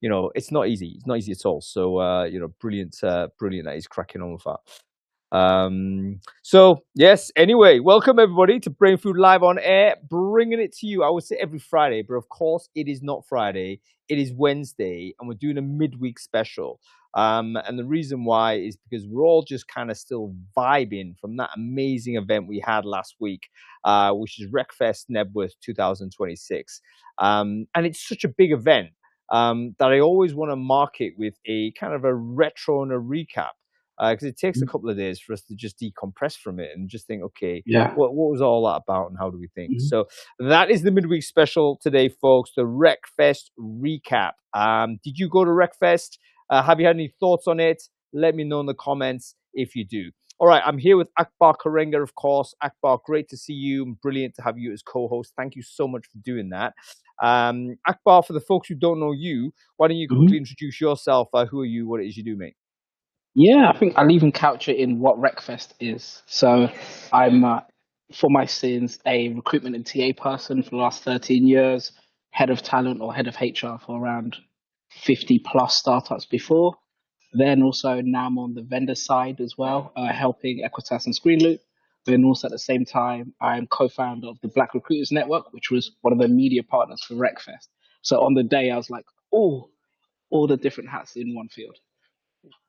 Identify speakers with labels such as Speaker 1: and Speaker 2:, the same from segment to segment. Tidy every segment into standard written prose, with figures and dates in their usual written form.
Speaker 1: you know, it's not easy. It's not easy at all. So, you know, brilliant that he's cracking on with that. So yes, anyway, welcome everybody to Brainfood Live on Air, bringing it to you. I would say every Friday, but of course it is not Friday, it is Wednesday, and we're doing a midweek special. And the reason why is because we're all just kind of still vibing from that amazing event we had last week, which is Recfest Knebworth 2026. And it's such a big event that I always want to mark it with a kind of a retro and a recap, because it takes a couple of days for us to just decompress from it and just think, okay, what was all that about and how do we think? So that is the midweek special today, folks, the Recfest recap. Did you go to Recfest? Have you had any thoughts on it? Let me know in the comments if you do. All right, I'm here with Akbar Karenga, of course. Akbar, great to see you. Brilliant to have you as co-host. Thank you so much for doing that. Akbar, for the folks who don't know you, why don't you quickly introduce yourself? Who are you? What it is you do, mate?
Speaker 2: Yeah, I think I'll even couch it in what Recfest is. So I'm, for my sins, a recruitment and TA person for the last 13 years, head of talent or head of HR for around 50 plus startups before. Then also now I'm on the vendor side as well, helping Equitas and Screenloop. Then also at the same time, I'm co-founder of the Black Recruiters Network, which was one of the media partners for Recfest. So on the day, I was like, oh, all the different hats in one field.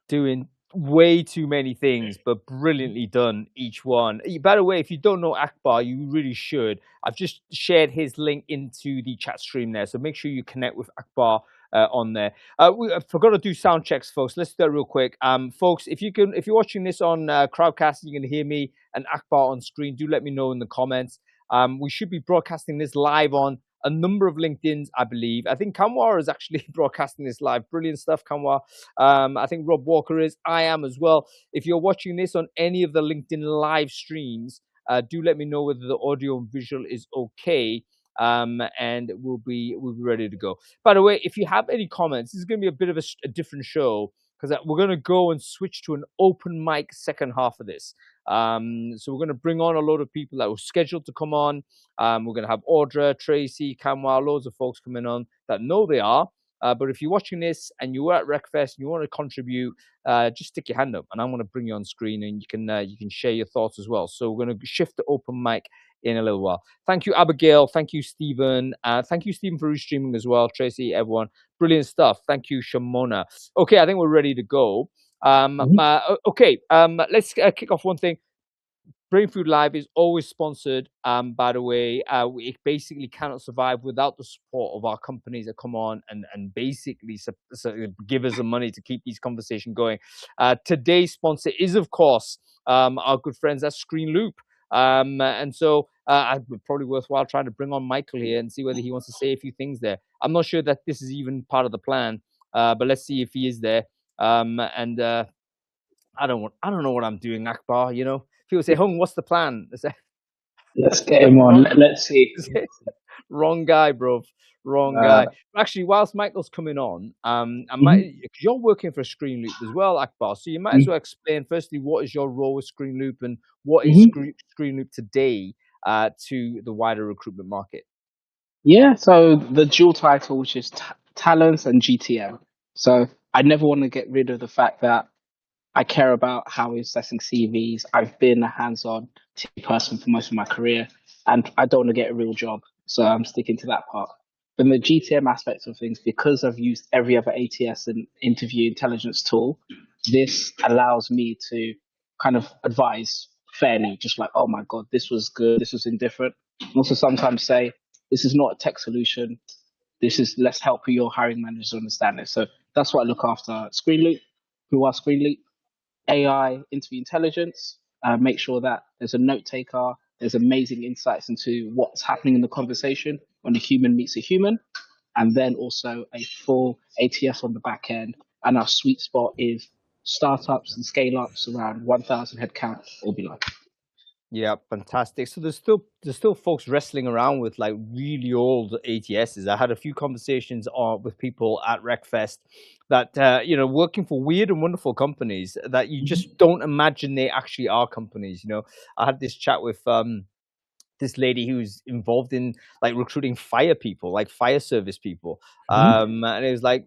Speaker 1: Doing way too many things, but brilliantly done each one. By the way, if you don't know Akbar, you really should. I've just shared his link into the chat stream there, so make sure you connect with Akbar on there. I forgot to do sound checks, folks. Let's do that real quick. Folks, if you're watching this on Crowdcast, you can hear me and Akbar on screen. Do let me know in the comments. We should be broadcasting this live on a number of LinkedIns, I believe. I think Kanwar is actually broadcasting this live. Brilliant stuff, Kanwar. I think Rob Walker is. I am as well. If you're watching this on any of the LinkedIn live streams, do let me know whether the audio and visual is okay. And we'll be ready to go. By the way, if you have any comments, this is going to be a bit of a different show, because we're going to go and switch to an open mic second half of this. So we're going to bring on a lot of people that were scheduled to come on. We're going to have Audra, Tracy, Kamwa, loads of folks coming on that know they are. But if you're watching this and you were at Recfest and you want to contribute, just stick your hand up and I'm going to bring you on screen and you can share your thoughts as well. So we're going to shift to open mic in a little while. Thank you, Abigail. Thank you, Stephen. Thank you, Stephen, for restreaming as well. Tracy, everyone. Brilliant stuff. Thank you, Shamona. Okay, I think we're ready to go. Okay, let's kick off one thing. Brainfood Live is always sponsored, by the way. It basically cannot survive without the support of our companies that come on and basically give us the money to keep these conversations going. Today's sponsor is, of course, our good friends at Screenloop. And so probably worthwhile trying to bring on Michael here and see whether he wants to say a few things there. I'm not sure that this is even part of the plan, but let's see if he is there. I don't know what I'm doing, Akbar. You know, people say, "Hung, what's the plan?" I say,
Speaker 2: let's get him on. Let's see.
Speaker 1: Wrong guy, bro. Wrong guy. Actually, whilst Michael's coming on, because you're working for Screenloop as well, Akbar. So you might as well explain firstly what is your role with Screenloop and what is Screenloop today to the wider recruitment market.
Speaker 2: Yeah. So the dual title, which is talents and GTM. So I never want to get rid of the fact that I care about how we're assessing CVs. I've been a hands-on team person for most of my career, and I don't want to get a real job, so I'm sticking to that part. But the GTM aspects of things, because I've used every other ATS and interview intelligence tool, this allows me to kind of advise fairly, just like, oh my God, this was good, this was indifferent. And also sometimes say, this is not a tech solution. This is, let's help your hiring managers understand it. So that's what I look after at Screenloop. Who are Screenloop? AI interview intelligence, make sure that there's a note taker, there's amazing insights into what's happening in the conversation when a human meets a human, and then also a full ATS on the back end. And our sweet spot is startups and scale ups around 1,000 headcount or below.
Speaker 1: Yeah, fantastic. So there's still folks wrestling around with like really old ATSs. I had a few conversations with people at Recfest that working for weird and wonderful companies that you just don't imagine they actually are companies. You know, I had this chat with this lady who's involved in like recruiting fire people, like fire service people.
Speaker 2: Mm-hmm.
Speaker 1: And it was like,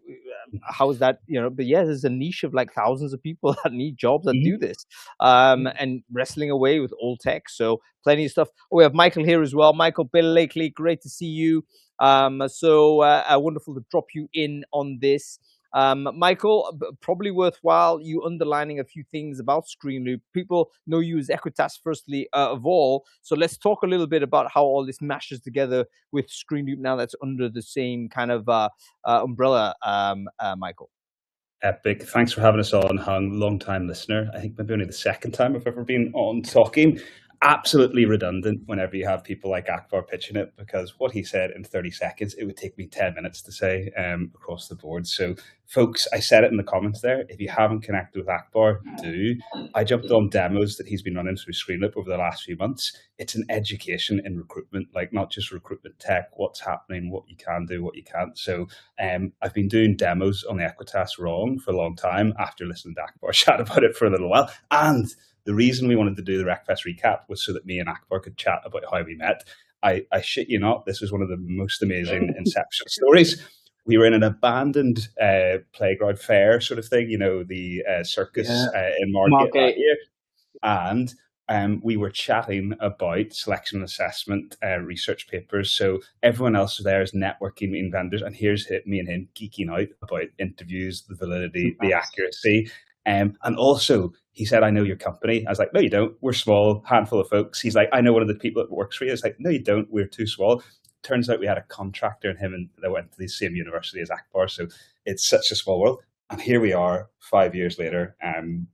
Speaker 1: how is that, but yeah, there's a niche of like thousands of people that need jobs that do this, and wrestling away with old tech. So plenty of stuff. Oh, we have Michael here as well. Michael Bill Lakely, great to see you. So wonderful to drop you in on this. Michael, probably worthwhile you underlining a few things about ScreenLoop. People know you as Equitas firstly of all, so let's talk a little bit about how all this mashes together with ScreenLoop now that's under the same kind of umbrella, Michael.
Speaker 3: Epic. Thanks for having us on, Hung. Long time listener. I think maybe only the second time I've ever been on talking. Absolutely redundant whenever you have people like Akbar pitching it, because what he said in 30 seconds, it would take me 10 minutes to say across the board. So, folks, I said it in the comments there. If you haven't connected with Akbar, do. I jumped on demos that he's been running through ScreenLoop over the last few months. It's an education in recruitment, like not just recruitment tech, what's happening, what you can do, what you can't. So I've been doing demos on the Equitas wrong for a long time after listening to Akbar chat about it for a little while. And the reason we wanted to do the Recfest Recap was so that me and Akbar could chat about how we met. I shit you not, this was one of the most amazing inception stories. We were in an abandoned playground fair sort of thing, the circus in Margate that year. And we were chatting about selection and assessment research papers. So everyone else was there is networking, meeting vendors, and here's me and him geeking out about interviews, the validity, the accuracy. And also, he said, I know your company. I was like, no, you don't. We're small, handful of folks. He's like, I know one of the people that works for you. I was like, no, you don't. We're too small. Turns out we had a contractor and him and they went to the same university as Akbar. So it's such a small world. And here we are 5 years later,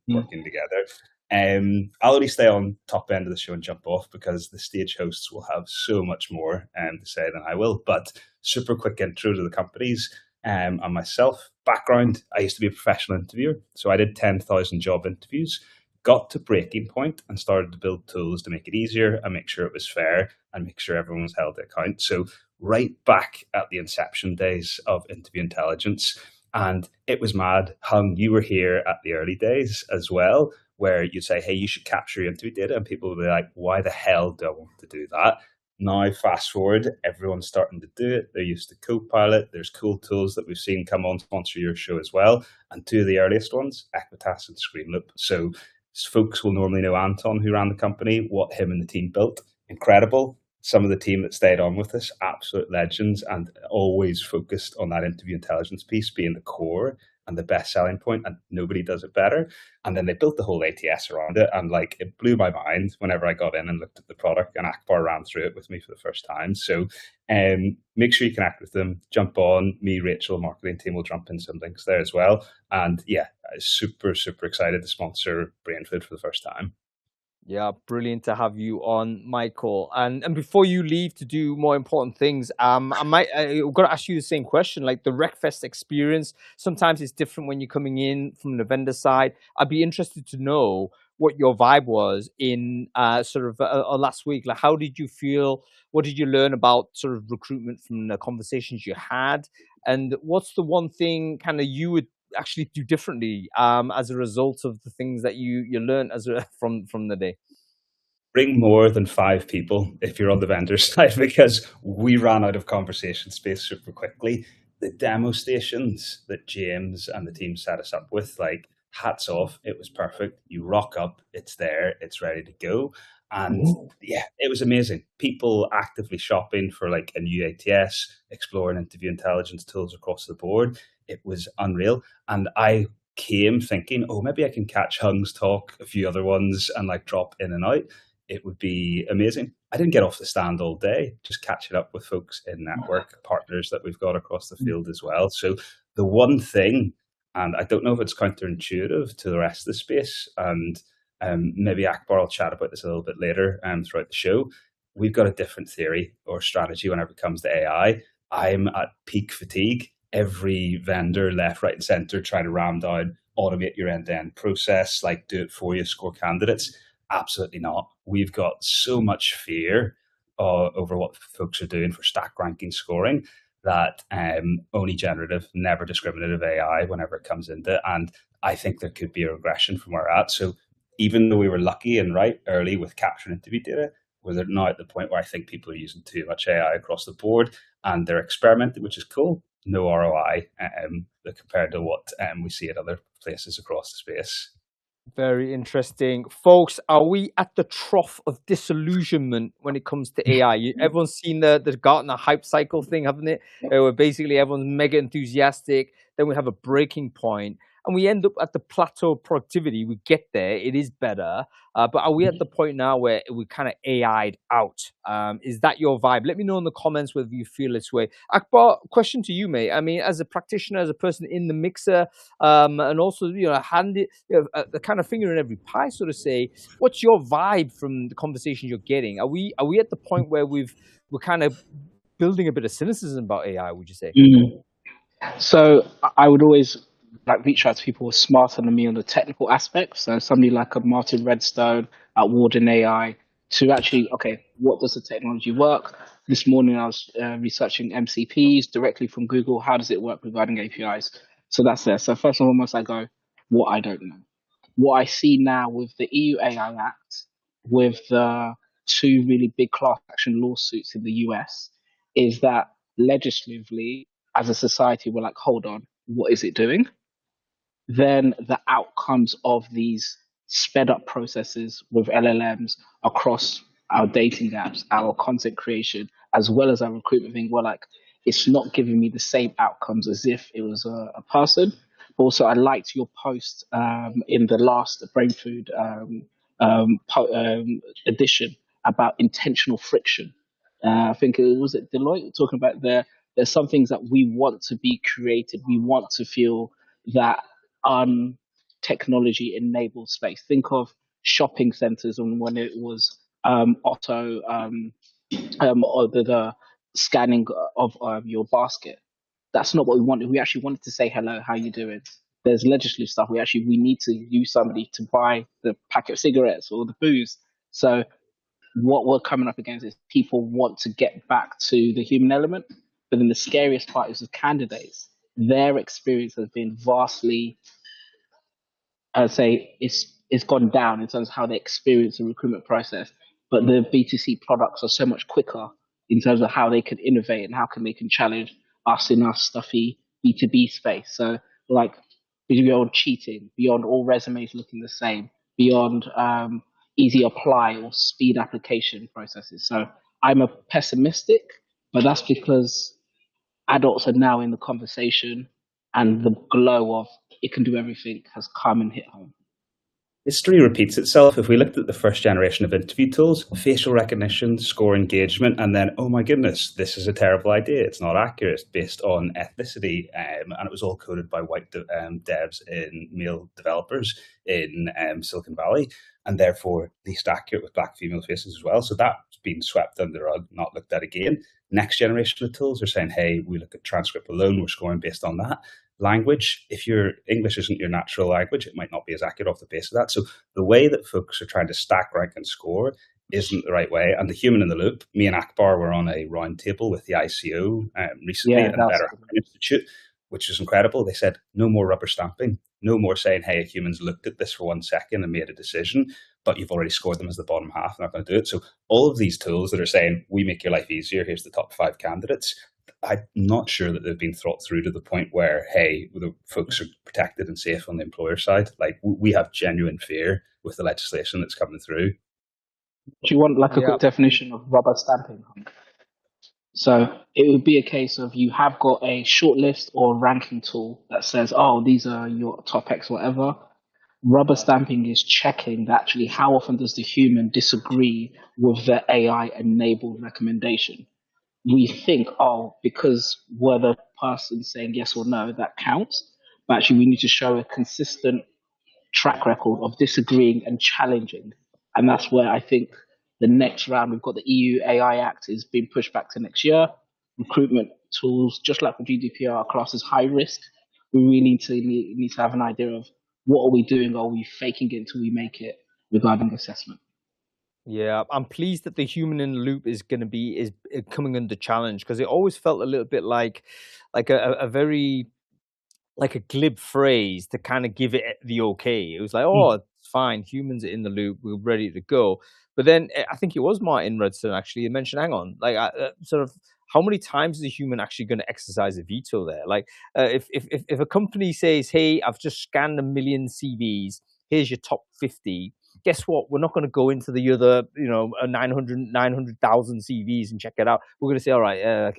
Speaker 3: working together. I'll only stay on top end of the show and jump off because the stage hosts will have so much more to say than I will. But super quick intro to the companies and myself. Background, I used to be a professional interviewer. So I did 10,000 job interviews, got to breaking point and started to build tools to make it easier and make sure it was fair and make sure everyone was held to account. So right back at the inception days of interview intelligence. And it was mad. Hung, you were here at the early days as well, where you'd say, hey, you should capture your interview data. And people would be like, why the hell do I want to do that? Now, fast forward, everyone's starting to do it. They're used to Copilot. There's cool tools that we've seen come on sponsor your show as well. And two of the earliest ones, Equitas and ScreenLoop. So folks will normally know Anton, who ran the company, what him and the team built. Incredible. Some of the team that stayed on with us, absolute legends, and always focused on that interview intelligence piece being the core and the best selling point, and nobody does it better. And then they built the whole ATS around it, and like it blew my mind whenever I got in and looked at the product, and Akbar ran through it with me for the first time. So make sure you connect with them, jump on. Me, Rachel, marketing team will jump in some links there as well. And yeah, super, super excited to sponsor Brainfood for the first time.
Speaker 1: Yeah, brilliant to have you on, Michael. And before you leave to do more important things, I've got to ask you the same question. Like the Recfest experience, sometimes it's different when you're coming in from the vendor side. I'd be interested to know what your vibe was in last week. Like, how did you feel? What did you learn about sort of recruitment from the conversations you had? And what's the one thing kind of you would actually do differently as a result of the things that you learned from the day?
Speaker 3: Bring more than 5 people if you're on the vendor side, because we ran out of conversation space super quickly. The demo stations that James and the team set us up with, like, hats off, it was perfect. You rock up, it's there, it's ready to go. And yeah, it was amazing. People actively shopping for like a new ATS, exploring interview intelligence tools across the board. It was unreal. And I came thinking, oh, maybe I can catch Hung's talk, a few other ones, and like drop in and out. It would be amazing. I didn't get off the stand all day, just catching up with folks in network partners that we've got across the field as well. So the one thing, and I don't know if it's counterintuitive to the rest of the space, and maybe Akbar will chat about this a little bit later throughout the show, we've got a different theory or strategy whenever it comes to AI. I'm at peak fatigue. Every vendor, left, right, and center, try to ram down, automate your end-to-end process, like do it for you, score candidates. Absolutely not. We've got so much fear over what folks are doing for stack ranking scoring that only generative, never discriminative AI whenever it comes into it. And I think there could be a regression from where we're at. So even though we were lucky and right early with capturing interview data, where they're now at the point where I think people are using too much AI across the board, and they're experimenting, which is cool. No ROI compared to what we see at other places across the space.
Speaker 1: Very interesting. Folks, are we at the trough of disillusionment when it comes to AI? Everyone's seen the Gartner hype cycle thing, haven't it? Where basically everyone's mega enthusiastic, then we have a breaking point, and we end up at the plateau of productivity. We get there, it is better, but are we at the point now where we kind of AI'd out? Is that your vibe? Let me know in the comments whether you feel this way. Akbar, question to you, mate. I mean, as a practitioner, as a person in the mixer, and also, the kind of finger in every pie, so to say. What's your vibe from the conversations you're getting? Are we at the point where we're kind of building a bit of cynicism about AI? Would you say?
Speaker 2: So I would always reach out to people who are smarter than me on the technical aspects. So somebody like a Martin Redstone at Warden AI to actually, okay, what does the technology work? This morning I was researching MCPs directly from Google. How does it work regarding APIs? So that's there. So first and foremost, I go, what I don't know. What I see now with the EU AI Act, with the two really big class action lawsuits in the US, is that legislatively, as a society, we're like, hold on, what is it doing? Then the outcomes of these sped up processes with LLMs across our dating apps, our content creation, as well as our recruitment thing, we're like, it's not giving me the same outcomes as if it was a person. Also, I liked your post in the last Brainfood edition about intentional friction. I think it was at Deloitte talking about there's some things that we want to be created. We want to feel that technology enabled space. Think of shopping centers and when it was auto or the scanning of your basket. That's not what we wanted. We actually wanted to say hello, how you doing? There's legislative stuff. We need to use somebody to buy the packet of cigarettes or the booze. So what we're coming up against is people want to get back to the human element. But then the scariest part is the candidates. Their experience has been vastly, I'd say, it's gone down in terms of how they experience the recruitment process. But the B2C products are so much quicker in terms of how they can innovate and how they can challenge us in our stuffy B2B space. So like beyond cheating, beyond all resumes looking the same, beyond easy apply or speed application processes. So I'm a pessimistic, but that's because adults are now in the conversation and the glow of it can do everything has come and hit home.
Speaker 3: History repeats itself. If we looked at the first generation of interview tools, facial recognition, score engagement, and then, oh my goodness, this is a terrible idea. It's not accurate. It's based on ethnicity. And it was all coded by white devs and male developers in Silicon Valley, and therefore least accurate with black female faces as well. So that's been swept under the rug, not looked at again. Next generation of tools are saying, hey, we look at transcript alone. We're scoring based on that. Language, if your English isn't your natural language, it might not be as accurate off the base of that. So the way that folks are trying to stack rank and score isn't the right way. And the human in the loop, me and Akbar were on a round table with the ICO recently at Better Institute, which is incredible. They said no more rubber stamping, no more saying, hey, humans looked at this for 1 second and made a decision, but you've already scored them as the bottom half. They're not going to do it. So all of these tools that are saying, we make your life easier, here's the top 5 candidates, I'm not sure that they've been thought through to the point where, hey, the folks are protected and safe on the employer side. Like, we have genuine fear with the legislation that's coming through.
Speaker 2: Do you want like a quick definition of rubber stamping? So it would be a case of you have got a shortlist or ranking tool that says, oh, these are your top X, whatever. Rubber stamping is checking that actually how often does the human disagree with the AI-enabled recommendation. We think, oh, because we're the person saying yes or no, that counts. But actually, we need to show a consistent track record of disagreeing and challenging. And that's where I think the next round, we've got the EU AI Act is being pushed back to next year. Recruitment tools, just like the GDPR, are classed as high risk. We really need to have an idea of what are we doing? Are we faking it until we make it regarding assessment?
Speaker 1: Yeah, I'm pleased that the human in the loop is coming under challenge, because it always felt a little bit like a very like a glib phrase to kind of give it the okay. It was like, oh, it's fine. Humans are in the loop. We're ready to go. But then I think it was Martin Redstone actually mentioned, hang on, like sort of how many times is a human actually going to exercise a veto there? Like if a company says, hey, I've just scanned 1 million CVs, here's your top 50. Guess what? We're not going to go into the other, 900,000 CVs and check it out. We're going to say, all right,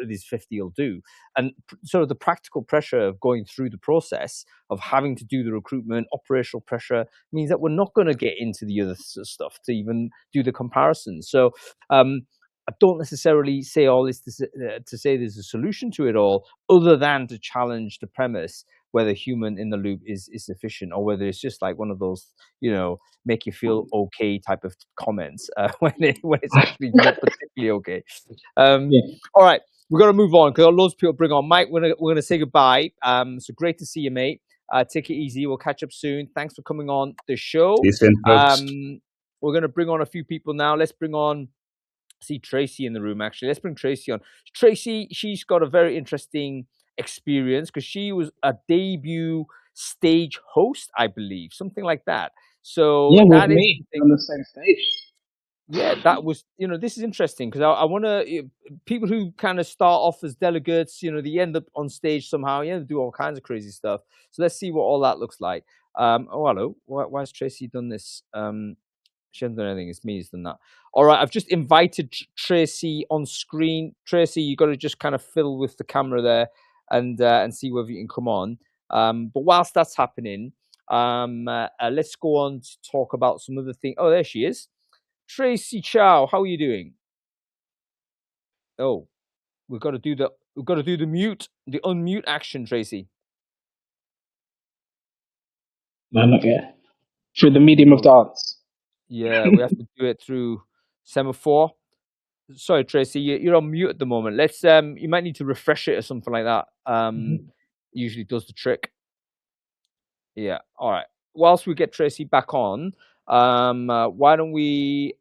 Speaker 1: these 50 will do. And sort of the practical pressure of going through the process of having to do the recruitment, operational pressure means that we're not going to get into the other stuff to even do the comparisons. So I don't necessarily say all this to say there's a solution to it all, other than to challenge the premise whether human in the loop is sufficient, or whether it's just like one of those, make you feel okay type of comments when it's actually not particularly okay. All right, we've got to move on because loads of people bring on. Mike, we're gonna say goodbye. So great to see you, mate. Take it easy. We'll catch up soon. Thanks for coming on the show.
Speaker 3: See you soon, folks.
Speaker 1: We're gonna bring on a few people now. Let's bring on. See Tracy in the room. Actually, let's bring Tracy on. Tracy, she's got a very interesting experience because she was a debut stage host, I believe, something like that. So
Speaker 2: yeah,
Speaker 1: that
Speaker 2: with
Speaker 1: is
Speaker 2: me on the same stage.
Speaker 1: Yeah, that was, this is interesting because I want to, people who kind of start off as delegates, they end up on stage somehow, do all kinds of crazy stuff. So let's see what all that looks like. Oh, hello. Why has Tracy done this? She hasn't done anything. It's me who's done that. All right, I've just invited Tracy on screen. Tracy, you got to just kind of fiddle with the camera there and see whether you can come on. But whilst that's happening, let's go on to talk about some other things. Oh, there she is. Tracy Chow, how are you doing? Oh, we've got to do the unmute action, Tracy.
Speaker 2: No, not yet. Through the medium of dance.
Speaker 1: Yeah, we have to do it through semaphore. Sorry, Tracy, you're on mute at the moment. Let's you might need to refresh it or something like that. Usually does the trick. Yeah. All right. Whilst we get Tracy back on, why don't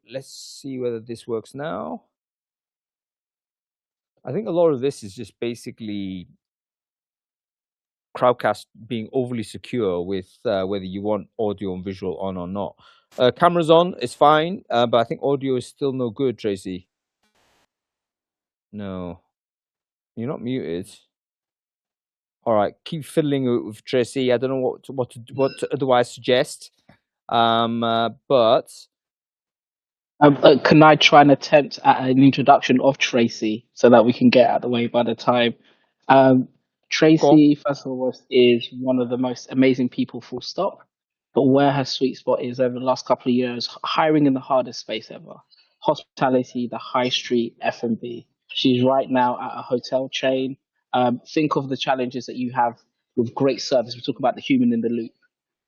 Speaker 1: let's see whether this works now. I think a lot of this is just basically Crowdcast being overly secure with whether you want audio and visual on or not. Cameras on is fine, but I think audio is still no good, Tracy. No, you're not muted. All right, keep fiddling with Tracy. I don't know what to otherwise suggest. But
Speaker 2: can I try and attempt at an introduction of Tracy so that we can get out of the way by the time? Tracy, first of all, is one of the most amazing people, full stop. But where her sweet spot is over the last couple of years, hiring in the hardest space ever. Hospitality, the high street, F&B. She's right now at a hotel chain. Think of the challenges that you have with great service. We talk about the human in the loop,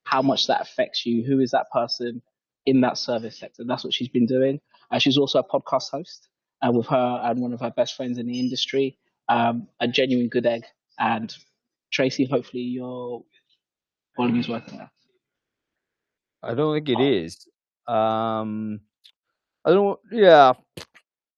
Speaker 2: how much that affects you. Who is that person in that service sector? That's what she's been doing. She's also a podcast host with her and one of her best friends in the industry, a genuine good egg. And Tracy, hopefully your volume is working now.
Speaker 1: I don't think it is. I don't. Yeah.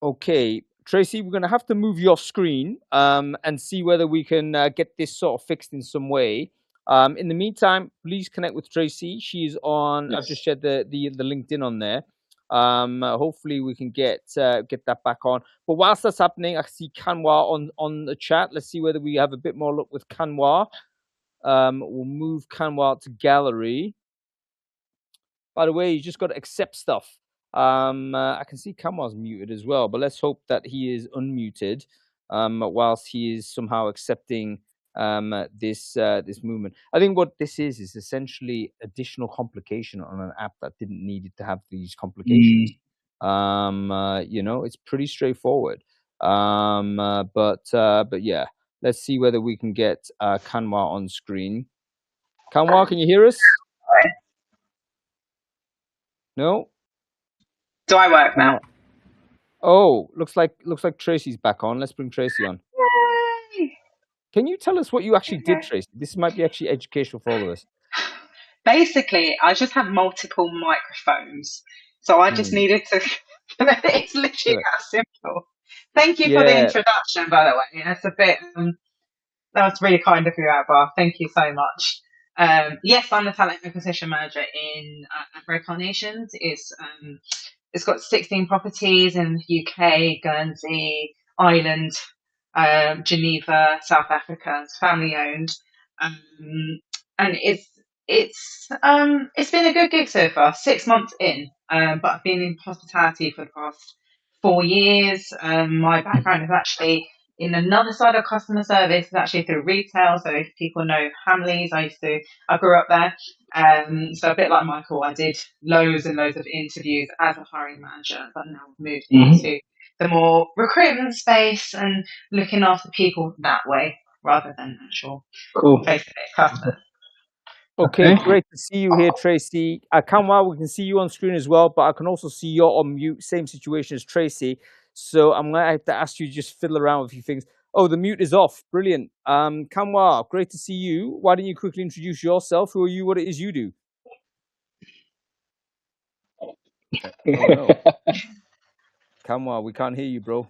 Speaker 1: Okay, Tracy, we're gonna have to move your screen and see whether we can get this sort of fixed in some way. In the meantime, please connect with Tracy. She's on. Yes. I've just shared the LinkedIn on there. Hopefully we can get that back on. But whilst that's happening, I see Kanwa on the chat. Let's see whether we have a bit more luck with Kanwa. We'll move Kanwa to gallery. By the way, you just got to accept stuff. I can see Kanwa's muted as well, but let's hope that he is unmuted whilst he is somehow accepting this movement. I think what this is essentially additional complication on an app that didn't need it to have these complications. It's pretty straightforward. But yeah, let's see whether we can get Kanwa on screen. Kanwa, can you hear us? No.
Speaker 4: Do I work now?
Speaker 1: Oh, looks like Tracy's back on. Let's bring Tracy on.
Speaker 4: Yay!
Speaker 1: Can you tell us what you actually did, Tracy? This might be actually educational for all of us.
Speaker 4: Basically, I just have multiple microphones, so I just needed to. It's literally that simple. Thank you for the introduction, by the way. That's a bit. That was really kind of you, Akbar. Thank you so much. Yes, I'm the talent acquisition manager in at Recon Nations. It's got 16 properties in the UK, Guernsey, Ireland, Geneva, South Africa. It's family owned, um, and it's been a good gig so far. 6 months in, but I've been in hospitality for the past 4 years. My background is actually in another side of customer service, is actually through retail. So if people know Hamleys, I grew up there. So a bit like Michael, I did loads and loads of interviews as a hiring manager, but now I've moved into the more recruitment space and looking after people that way rather than actual face-to-face customers.
Speaker 1: Okay, great to see you here, Tracy. Kanwa, we can see you on screen as well, but I can also see you're on mute. Same situation as Tracy. So I'm going to have to ask you to just fiddle around with a few things. Oh, the mute is off. Brilliant. Kanwa, great to see you. Why don't you quickly introduce yourself? Who are you? What it is you do? Oh, no. Kanwa, we can't hear you, bro.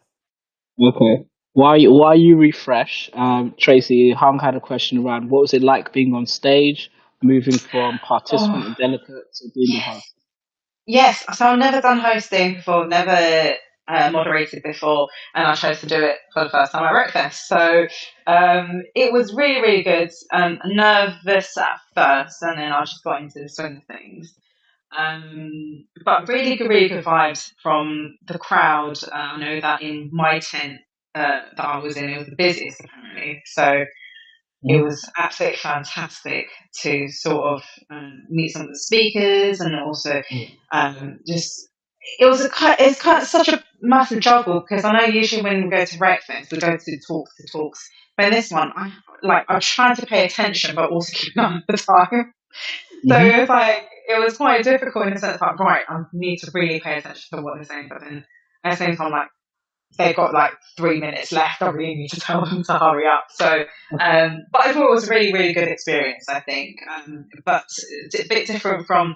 Speaker 2: Okay. While you refresh, Tracy, Hung had a question around what was it like being on stage, moving from participant and delegate to being the host?
Speaker 4: Yes, so I've never done hosting before, never moderated before, and I chose to do it for the first time at Recfest. So it was really, really good. Nervous at first, and then I just got into the swing of things. But really good vibes from the crowd. I know that in my tent that I was in, it was the busiest apparently. So it was absolutely fantastic to sort of meet some of the speakers and also just it's kind of such a massive juggle because I know usually when we go to Recfest we go to talks, but in this one I tried to pay attention but also keep on the time. So it was quite difficult in the sense that right, I need to really pay attention to what they're saying, but then at the same time they've got 3 minutes left. I really need to tell them to hurry up. So, but I thought it was a really, really good experience, I think. But a bit different from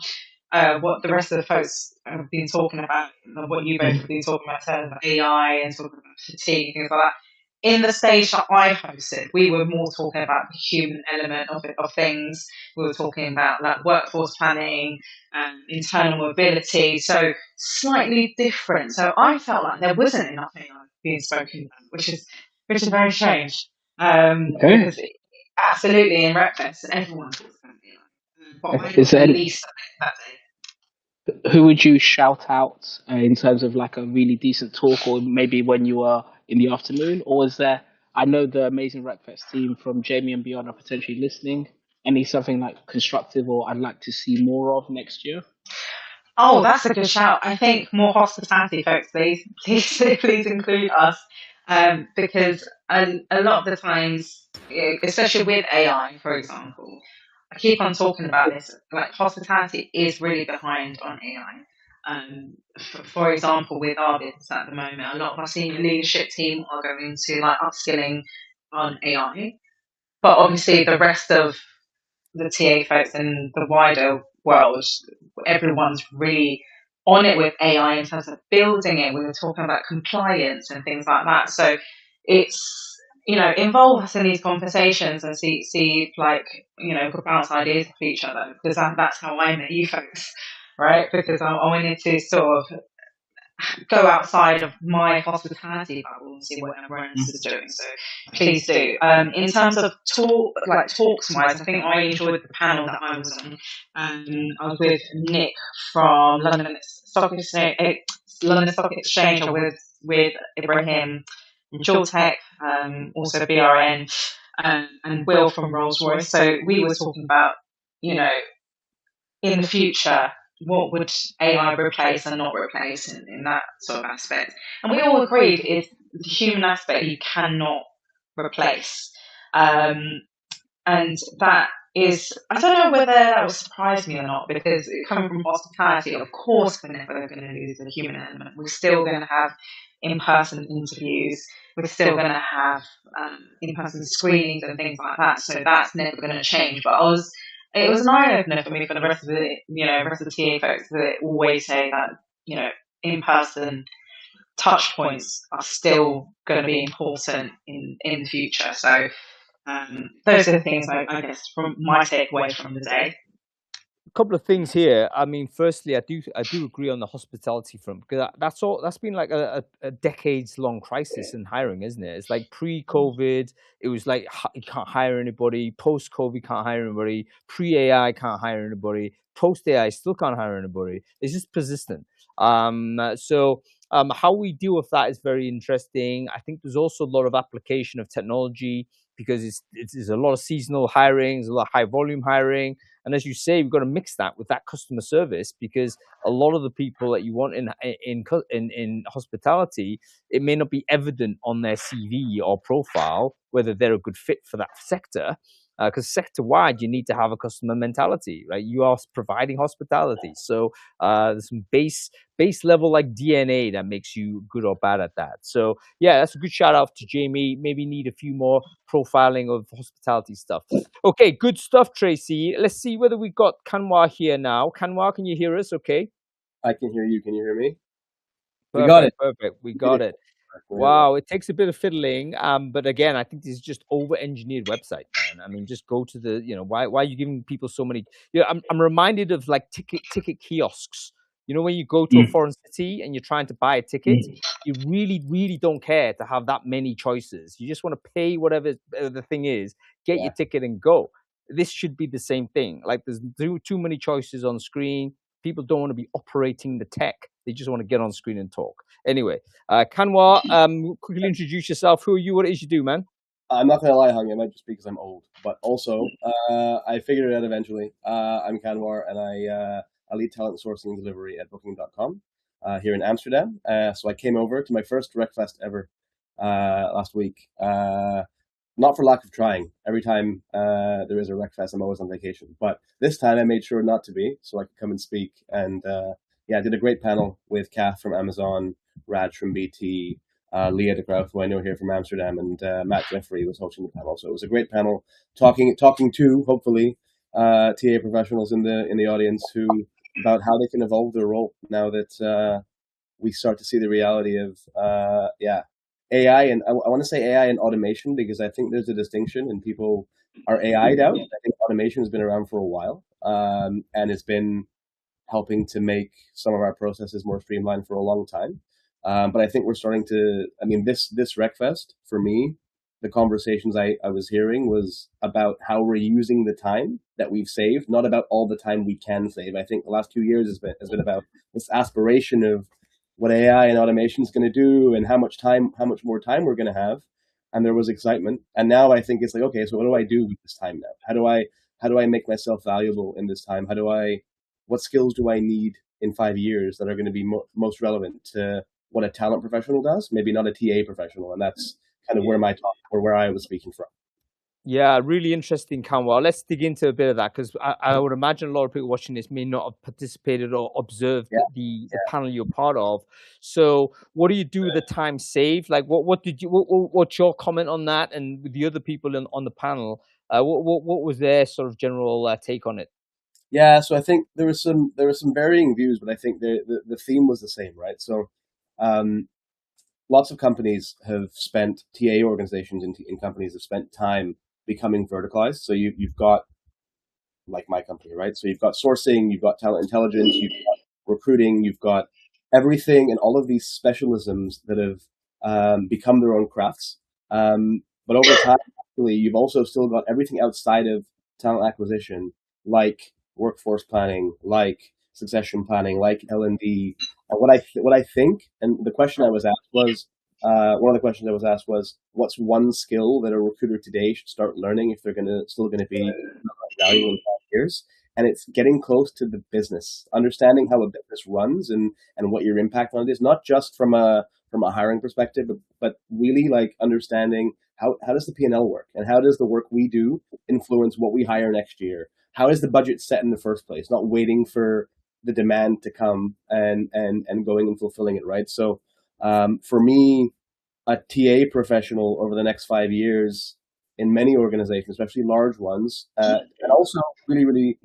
Speaker 4: what the rest of the folks have been talking about, what you both have been talking about, in terms of AI and talking about fatigue and things like that. In the stage that I hosted, we were more talking about the human element of things. We were talking about workforce planning and internal mobility, so slightly different. So I felt like there wasn't enough AI being spoken about, which is very strange. Because absolutely in Recfest, everyone talks about AI. But I got the least of it that day.
Speaker 2: Who would you shout out in terms of a really decent talk, or maybe when you were in the afternoon? Or is there, I know the amazing Recfest team from Jamie and beyond are potentially listening. Any something constructive or I'd like to see more of next year?
Speaker 4: Oh, that's a good shout. I think more hospitality folks, please include us. Because a lot of the times, especially with AI, for example, I keep on talking about this. Hospitality is really behind on AI. For example, with our business at the moment, a lot of our senior leadership team are going to upskilling on AI, but obviously the rest of the TA folks and the wider world, everyone's really on it with AI in terms of building it. We were talking about compliance and things like that. So it's, involve us in these conversations and see bounce ideas off each other, because that's how I met you folks, right? Because I wanted to sort of go outside of my hospitality bubble and see what everyone else is doing. So please do. In terms of talks wise, I think I enjoyed the panel that I was on. I was with Nick from London Stock Exchange. I was with Ibrahim from Tech, also BRN, and Will from Rolls Royce. So we were talking about, in the future, what would AI replace and not replace in that sort of aspect. And we all agreed is the human aspect you cannot replace. And that is, I don't know whether that will surprise me or not, because coming from hospitality, of course we're never going to lose the human element. We're still going to have in-person interviews. We're still going to have in-person screenings and things like that. So that's never going to change. But it was an eye-opener for me for the rest of the, rest of the TA folks that always say that, in-person touch points are still going to be important in the future. So Those are the things I guess from my takeaway from the day.
Speaker 1: Couple of things here. I mean, firstly, I do agree on the hospitality front, because that's been like a decades long crisis in hiring, isn't it? It's like pre-COVID, it was like you can't hire anybody. Post-COVID, can't hire anybody. Pre-AI, can't hire anybody. Post-AI, still can't hire anybody. It's just persistent. How we deal with that is very interesting. I think there's also a lot of application of technology, because it's a lot of seasonal hiring, there's a lot of high volume hiring. And as you say, we've got to mix that with that customer service, because a lot of the people that you want in hospitality, it may not be evident on their CV or profile whether they're a good fit for that sector. Because sector wide, you need to have a customer mentality, right? You are providing hospitality, so there's some base level like DNA that makes you good or bad at that. So yeah, that's a good shout out to Jamie. Maybe need a few more profiling of hospitality stuff. Okay, good stuff, Tracy. Let's see whether we got Kanwar here now. Kanwar, can you hear us? Okay.
Speaker 5: I can hear you. Can you hear me?
Speaker 1: Perfect,
Speaker 5: We got it.
Speaker 1: Perfect. We got it. Wow, it takes a bit of fiddling, but again, I think this is just over-engineered website, man. I mean, just go to the, why are you giving people so many? I'm reminded of like ticket kiosks. When you go to a foreign city and you're trying to buy a ticket, you really, really don't care to have that many choices. You just want to pay whatever the thing is, get your ticket and go. This should be the same thing. Like, there's too many choices on screen. People don't want to be operating the tech. They just want to get on screen and talk. Anyway, Kanwar, quickly introduce yourself. Who are you? What it is you do, man?
Speaker 5: I'm not going to lie, Hung. It might just be because I'm old. But also, I figured it out eventually. I'm Kanwar, and I lead talent sourcing and delivery at Booking.com here in Amsterdam. So I came over to my first Recfest ever last week. Not for lack of trying. Every time there is a Recfest, I'm always on vacation. But this time I made sure not to be, so I could come and speak. And I did a great panel with Kath from Amazon, Raj from BT, Leah de Graaf, who I know here from Amsterdam, and Matt Jeffrey was hosting the panel. So it was a great panel talking to, hopefully, TA professionals in the audience about how they can evolve their role now that we start to see the reality of AI, and I want to say AI and automation, because I think there's a distinction, and people are AI'd out. I think automation has been around for a while, and it's been helping to make some of our processes more streamlined for a long time. But I think we're starting to, this Recfest, for me, the conversations I was hearing was about how we're using the time that we've saved, not about all the time we can save. I think the last 2 years has been about this aspiration of what AI and automation is going to do, and how much more time we're going to have. And there was excitement. And now I think it's like, okay, so what do I do with this time now? How do I make myself valuable in this time? What skills do I need in 5 years that are going to be most relevant to what a talent professional does? Maybe not a TA professional. And that's kind of where I was speaking from.
Speaker 1: Yeah, really interesting, Kanwar. Let's dig into a bit of that, because I would imagine a lot of people watching this may not have participated or observed the panel you're part of. So what do you do with the time saved? Like, what's your comment on that? And with the other people on the panel, what was their sort of general take on it?
Speaker 5: Yeah, so I think there was some varying views, but I think the theme was the same, right? So lots of companies have spent, TA organizations in companies have spent time becoming verticalized. So you've got, like my company, right? So you've got sourcing, you've got talent intelligence, you've got recruiting, you've got everything, and all of these specialisms that have become their own crafts. But over time, actually, you've also still got everything outside of talent acquisition, like workforce planning, like succession planning, like L&D. What I think, and the question I was asked was, one of the questions I was asked was, what's one skill that a recruiter today should start learning if they're still going to be valuable in 5 years? And it's getting close to the business, understanding how a business runs and what your impact on it is, not just from a hiring perspective, but really like understanding how does the P&L work, and how does the work we do influence what we hire next year? How is the budget set in the first place? Not waiting for the demand to come and going and fulfilling it, right? So for me, a TA professional over the next 5 years in many organizations, especially large ones, and also really, really,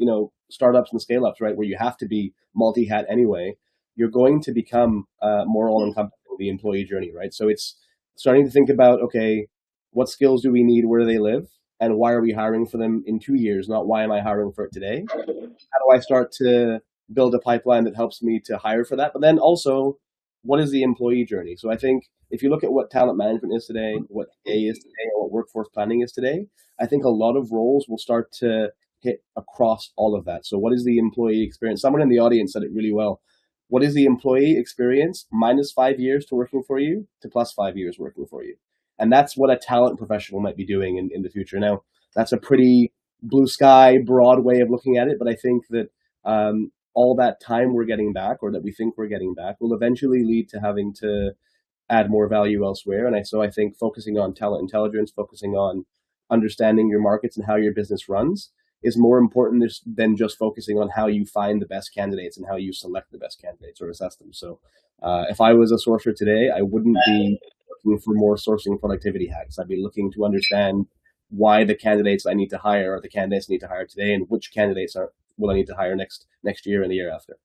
Speaker 5: startups and scale-ups, right, where you have to be multi-hat anyway, you're going to become more all-encompassing the employee journey, right? So it's starting to think about, okay, what skills do we need? Where do they live? and why are we hiring for them in 2 years, not why am I hiring for it today? How do I start to build a pipeline that helps me to hire for that? But then also, what is the employee journey? So I think if you look at what talent management is today, what A is today, and what workforce planning is today, I think a lot of roles will start to hit across all of that. So what is the employee experience? Someone in the audience said it really well. What is the employee experience minus 5 years to working for you to plus 5 years working for you? And that's what a talent professional might be doing in the future. Now, that's a pretty blue sky, broad way of looking at it, but I think that all that time we're getting back, or that we think we're getting back, will eventually lead to having to add more value elsewhere. And so I think focusing on talent intelligence, focusing on understanding your markets and how your business runs is more important than just focusing on how you find the best candidates and how you select the best candidates or assess them. So if I was a sourcer today, I wouldn't be looking for more sourcing productivity hacks. I'd be looking to understand why the candidates I need to hire are the candidates I need to hire today, and which candidates will I need to hire next year and the year after.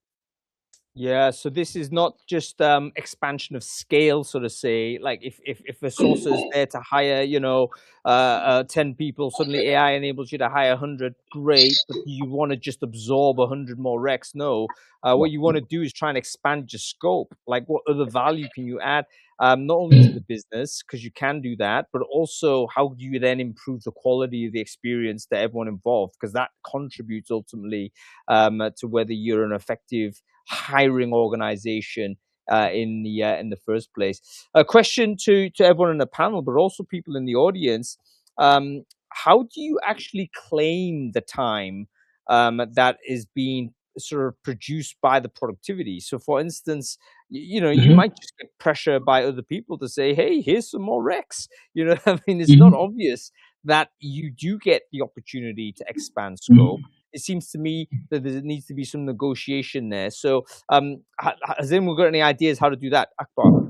Speaker 1: Yeah, so this is not just expansion of scale, so to say. Like if a sourcer is there to hire, 10 people, suddenly AI enables you to hire 100. Great, but you want to just absorb 100 more recs? No. What you want to do is try and expand your scope. Like, what other value can you add? Not only to the business, because you can do that, but also how do you then improve the quality of the experience to everyone involved? Because that contributes ultimately to whether you're an effective hiring organization in the first place. A question to everyone in the panel, but also people in the audience: how do you actually claim the time that is being sort of produced by the productivity? So, for instance, you might just get pressure by other people to say, "Hey, here's some more recs." I mean, it's not obvious that you do get the opportunity to expand scope. It seems to me that there needs to be some negotiation there. So, has anyone got any ideas how to do that, Akbar?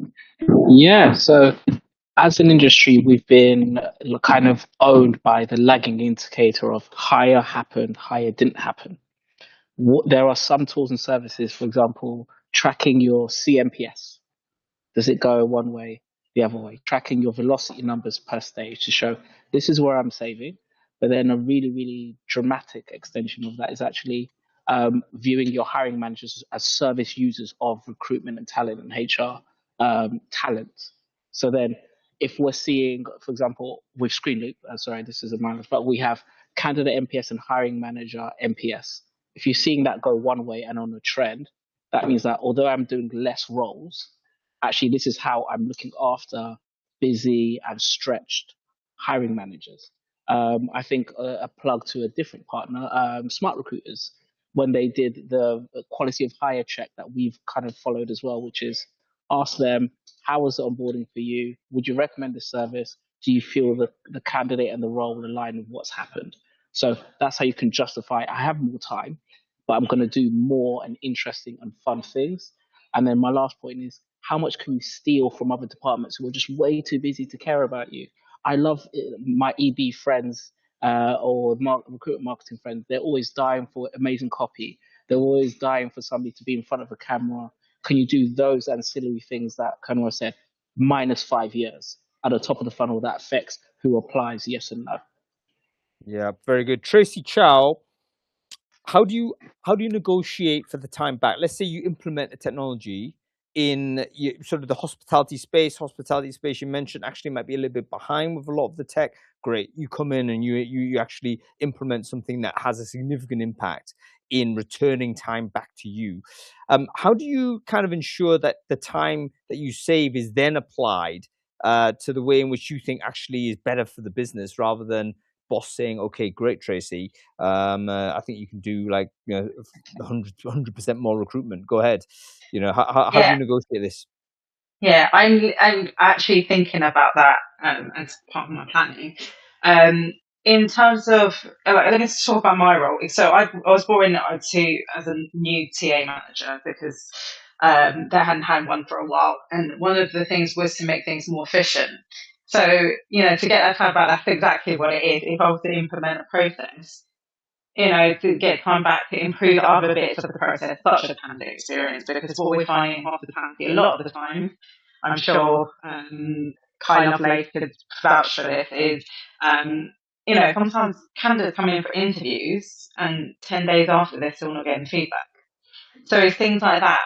Speaker 2: Yeah, so as an industry, we've been kind of owned by the lagging indicator of hire happened, hire didn't happen. There are some tools and services, for example, tracking your CMPS. Does it go one way, the other way? Tracking your velocity numbers per stage to show this is where I'm saving. But then a really, really dramatic extension of that is actually viewing your hiring managers as service users of recruitment and talent and HR talent. So then if we're seeing, for example, with ScreenLoop, sorry, this is a minor, but we have candidate NPS and hiring manager NPS. If you're seeing that go one way and on a trend, that means that although I'm doing less roles, actually this is how I'm looking after busy and stretched hiring managers. I think a plug to a different partner, Smart Recruiters, when they did the quality of hire check that we've kind of followed as well, which is ask them, how was the onboarding for you? Would you recommend the service? Do you feel that the candidate and the role will align with what's happened? So that's how you can justify, I have more time, but I'm going to do more and interesting and fun things. And then my last point is, how much can you steal from other departments who are just way too busy to care about you? I love my EB friends or recruitment marketing friends. They're always dying for amazing copy. They're always dying for somebody to be in front of a camera. Can you do those ancillary things that Kanwar said, minus 5 years at the top of the funnel that affects who applies, yes and no?
Speaker 1: Yeah, very good. Tracy Chow, how do you negotiate for the time back? Let's say you implement a technology in sort of the hospitality space. Hospitality space you mentioned actually might be a little bit behind with a lot of the tech. Great, you come in and you actually implement something that has a significant impact in returning time back to you. How do you kind of ensure that the time that you save is then applied to the way in which you think actually is better for the business, rather than boss saying, "Okay, great, Tracy. I think you can do 100% more recruitment. Go ahead." How do you negotiate this?
Speaker 4: Yeah, I'm actually thinking about that as part of my planning. In terms of, let me talk about my role. So I was brought in as a new TA manager because they hadn't had one for a while, and one of the things was to make things more efficient. So to get that time back, that's exactly what it is. If I was to implement a process, to get time back to improve other bits of the process, such as candidate experience, because what we're finding in hospitality a lot of the time, I'm sure Kai Lovelace could vouch for this, is sometimes candidates come in for interviews and 10 days after they're still not getting feedback. So it's things like that.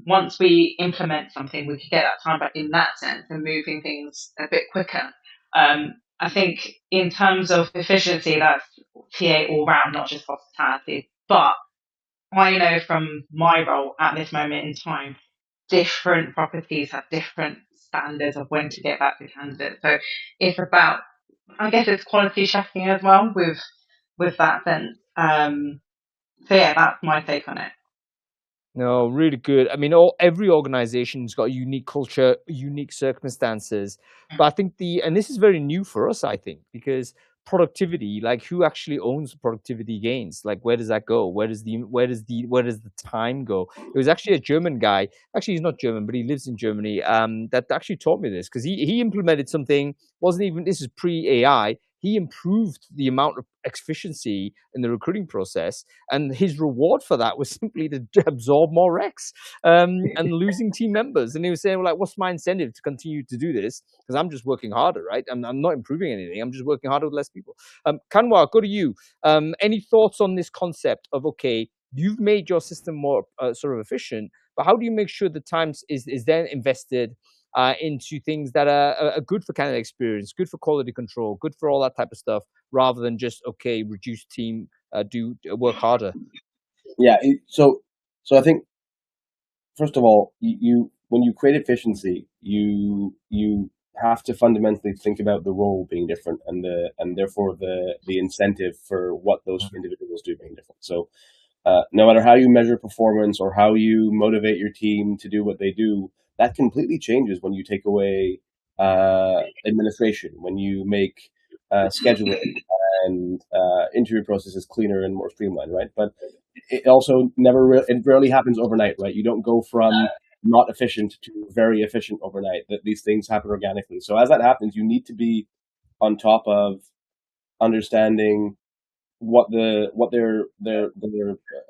Speaker 4: Once we implement something, we could get that time back in that sense and moving things a bit quicker. I think in terms of efficiency, that's TA all round, not just hospitality. But I know from my role at this moment in time, different properties have different standards of when to get back to candidates. So it's about, I guess it's quality checking as well with that sense. So yeah, that's my take on it.
Speaker 1: No, really good. I mean, every organization's got a unique culture, unique circumstances. But I think and this is very new for us, I think, because productivity, like who actually owns the productivity gains? Like where does that go? Where does the time go? It was actually a German guy. Actually, he's not German, but he lives in Germany. That actually taught me this because he implemented something. This is pre-AI. He improved the amount of efficiency in the recruiting process, and his reward for that was simply to absorb more recs and losing team members. And he was saying, well, like, what's my incentive to continue to do this? Because I'm just working harder, right? I'm not improving anything. I'm just working harder with less people. Kanwar, I'll go to you. Any thoughts on this concept of, okay, you've made your system more sort of efficient, but how do you make sure the time is then invested into things that are good for candidate experience, good for quality control, good for all that type of stuff, rather than just, okay, reduce team, work harder?
Speaker 5: Yeah. So I think, first of all, you when you create efficiency, you have to fundamentally think about the role being different and therefore the incentive for what those individuals do being different. So no matter how you measure performance or how you motivate your team to do what they do, that completely changes when you take away administration, when you make scheduling and interview processes cleaner and more streamlined, right? But it also it rarely happens overnight, right? You don't go from not efficient to very efficient overnight. That these things happen organically. So as that happens, you need to be on top of understanding what their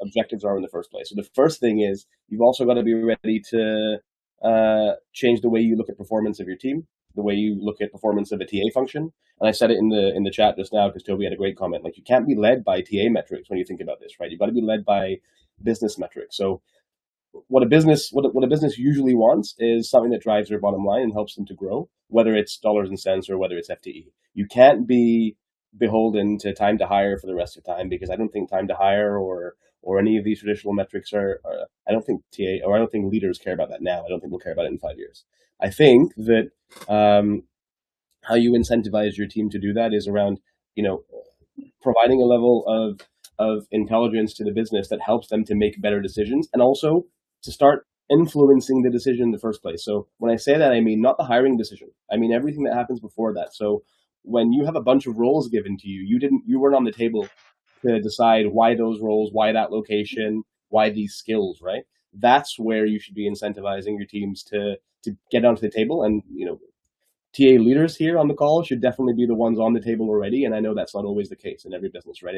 Speaker 5: objectives are in the first place. So the first thing is you've also got to be ready to change the way you look at performance of your team, the way you look at performance of a TA function. And I said it in the chat just now because Toby had a great comment. Like, you can't be led by TA metrics when you think about this, right? You've got to be led by business metrics. So what a business usually wants is something that drives their bottom line and helps them to grow, whether it's dollars and cents or whether it's FTE. You can't be beholden to time to hire for the rest of the time, because I don't think time to hire or any of these traditional metrics are I don't think TA, or I don't think leaders care about that now. I don't think we'll care about it in 5 years. I think that how you incentivize your team to do that is around, providing a level of intelligence to the business that helps them to make better decisions, and also to start influencing the decision in the first place. So when I say that, I mean not the hiring decision. I mean everything that happens before that. So when you have a bunch of roles given to you, you weren't on the table to decide why those roles, why that location, why these skills, right? That's where you should be incentivizing your teams to get onto the table. And TA leaders here on the call should definitely be the ones on the table already. And I know that's not always the case in every business, right?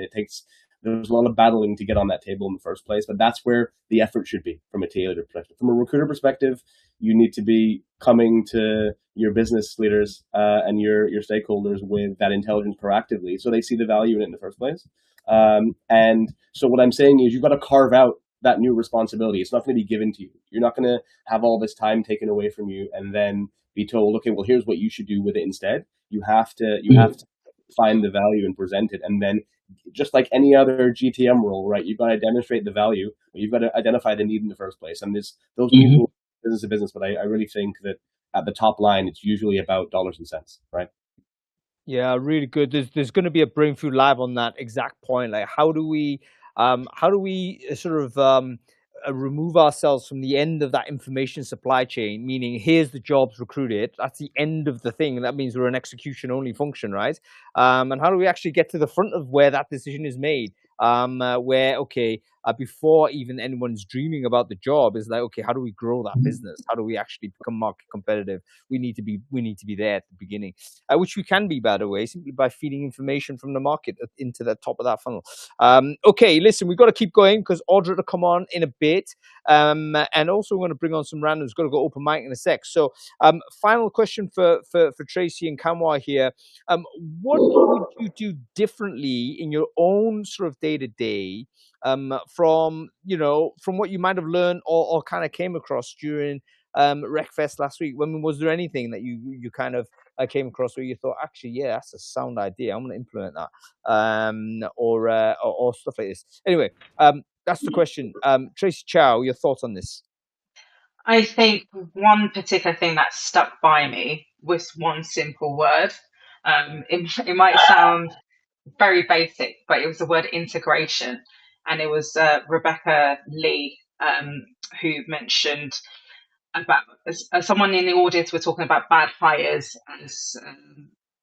Speaker 5: There's a lot of battling to get on that table in the first place, but that's where the effort should be from a TA leader perspective. From a recruiter perspective, you need to be coming to your business leaders and your stakeholders with that intelligence proactively, so they see the value in it in the first place. And so what I'm saying is you've got to carve out that new responsibility. It's not going to be given to you. You're not going to have all this time taken away from you and then be told, okay, well, here's what you should do with it instead. You have to find the value and present it. And then, just like any other GTM role, right, you've got to demonstrate the value, but you've got to identify the need in the first place. And those people, business to business, but I really think that at the top line, it's usually about dollars and cents, right?
Speaker 1: Yeah, really good. There's going to be a Brainfood live on that exact point. Like, how do we sort of remove ourselves from the end of that information supply chain? Meaning, here's the jobs recruited. That's the end of the thing. That means we're an execution only function, right? And how do we actually get to the front of where that decision is made? Where, okay, before even anyone's dreaming about the job is like, okay, how do we grow that business? How do we actually become market competitive? We need to be there at the beginning, which we can be, by the way, simply by feeding information from the market into the top of that funnel. Okay, listen, we've got to keep going because Audra to come on in a bit, and also we're going to bring on some randoms. Got to go open mic in a sec. So, final question for Tracy and Kamwa here. What would you do differently in your own sort of day to day? From what you might have learned or kind of came across during Recfest last week. Was there anything that you kind of came across where you thought, actually, yeah, that's a sound idea, I'm going to implement that, or stuff like this? Anyway, that's the question. Tracy Chow, your thoughts on this?
Speaker 4: I think one particular thing that stuck by me was one simple word. It might sound very basic, but it was the word integration. And it was Rebecca Lee who mentioned about someone in the audience were talking about bad hires as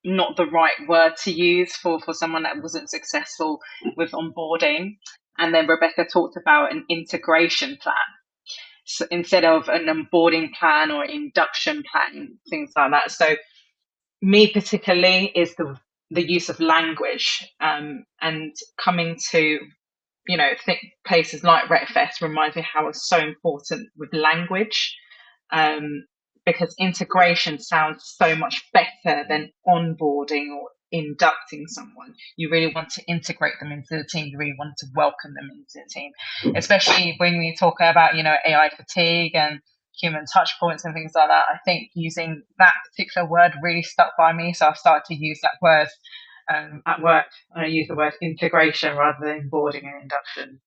Speaker 4: not the right word to use for someone that wasn't successful with onboarding. And then Rebecca talked about an integration plan. So instead of an onboarding plan or induction plan, things like that. So me particularly is the use of language, and coming to places like Recfest reminds me how it's so important with language, because integration sounds so much better than onboarding or inducting someone. You really want to integrate them into the team. You really want to welcome them into the team, especially when we talk about AI fatigue and human touch points and things like that. I think using that particular word really stuck by me, so I've started to use that word at work. I use the word integration rather than onboarding and induction.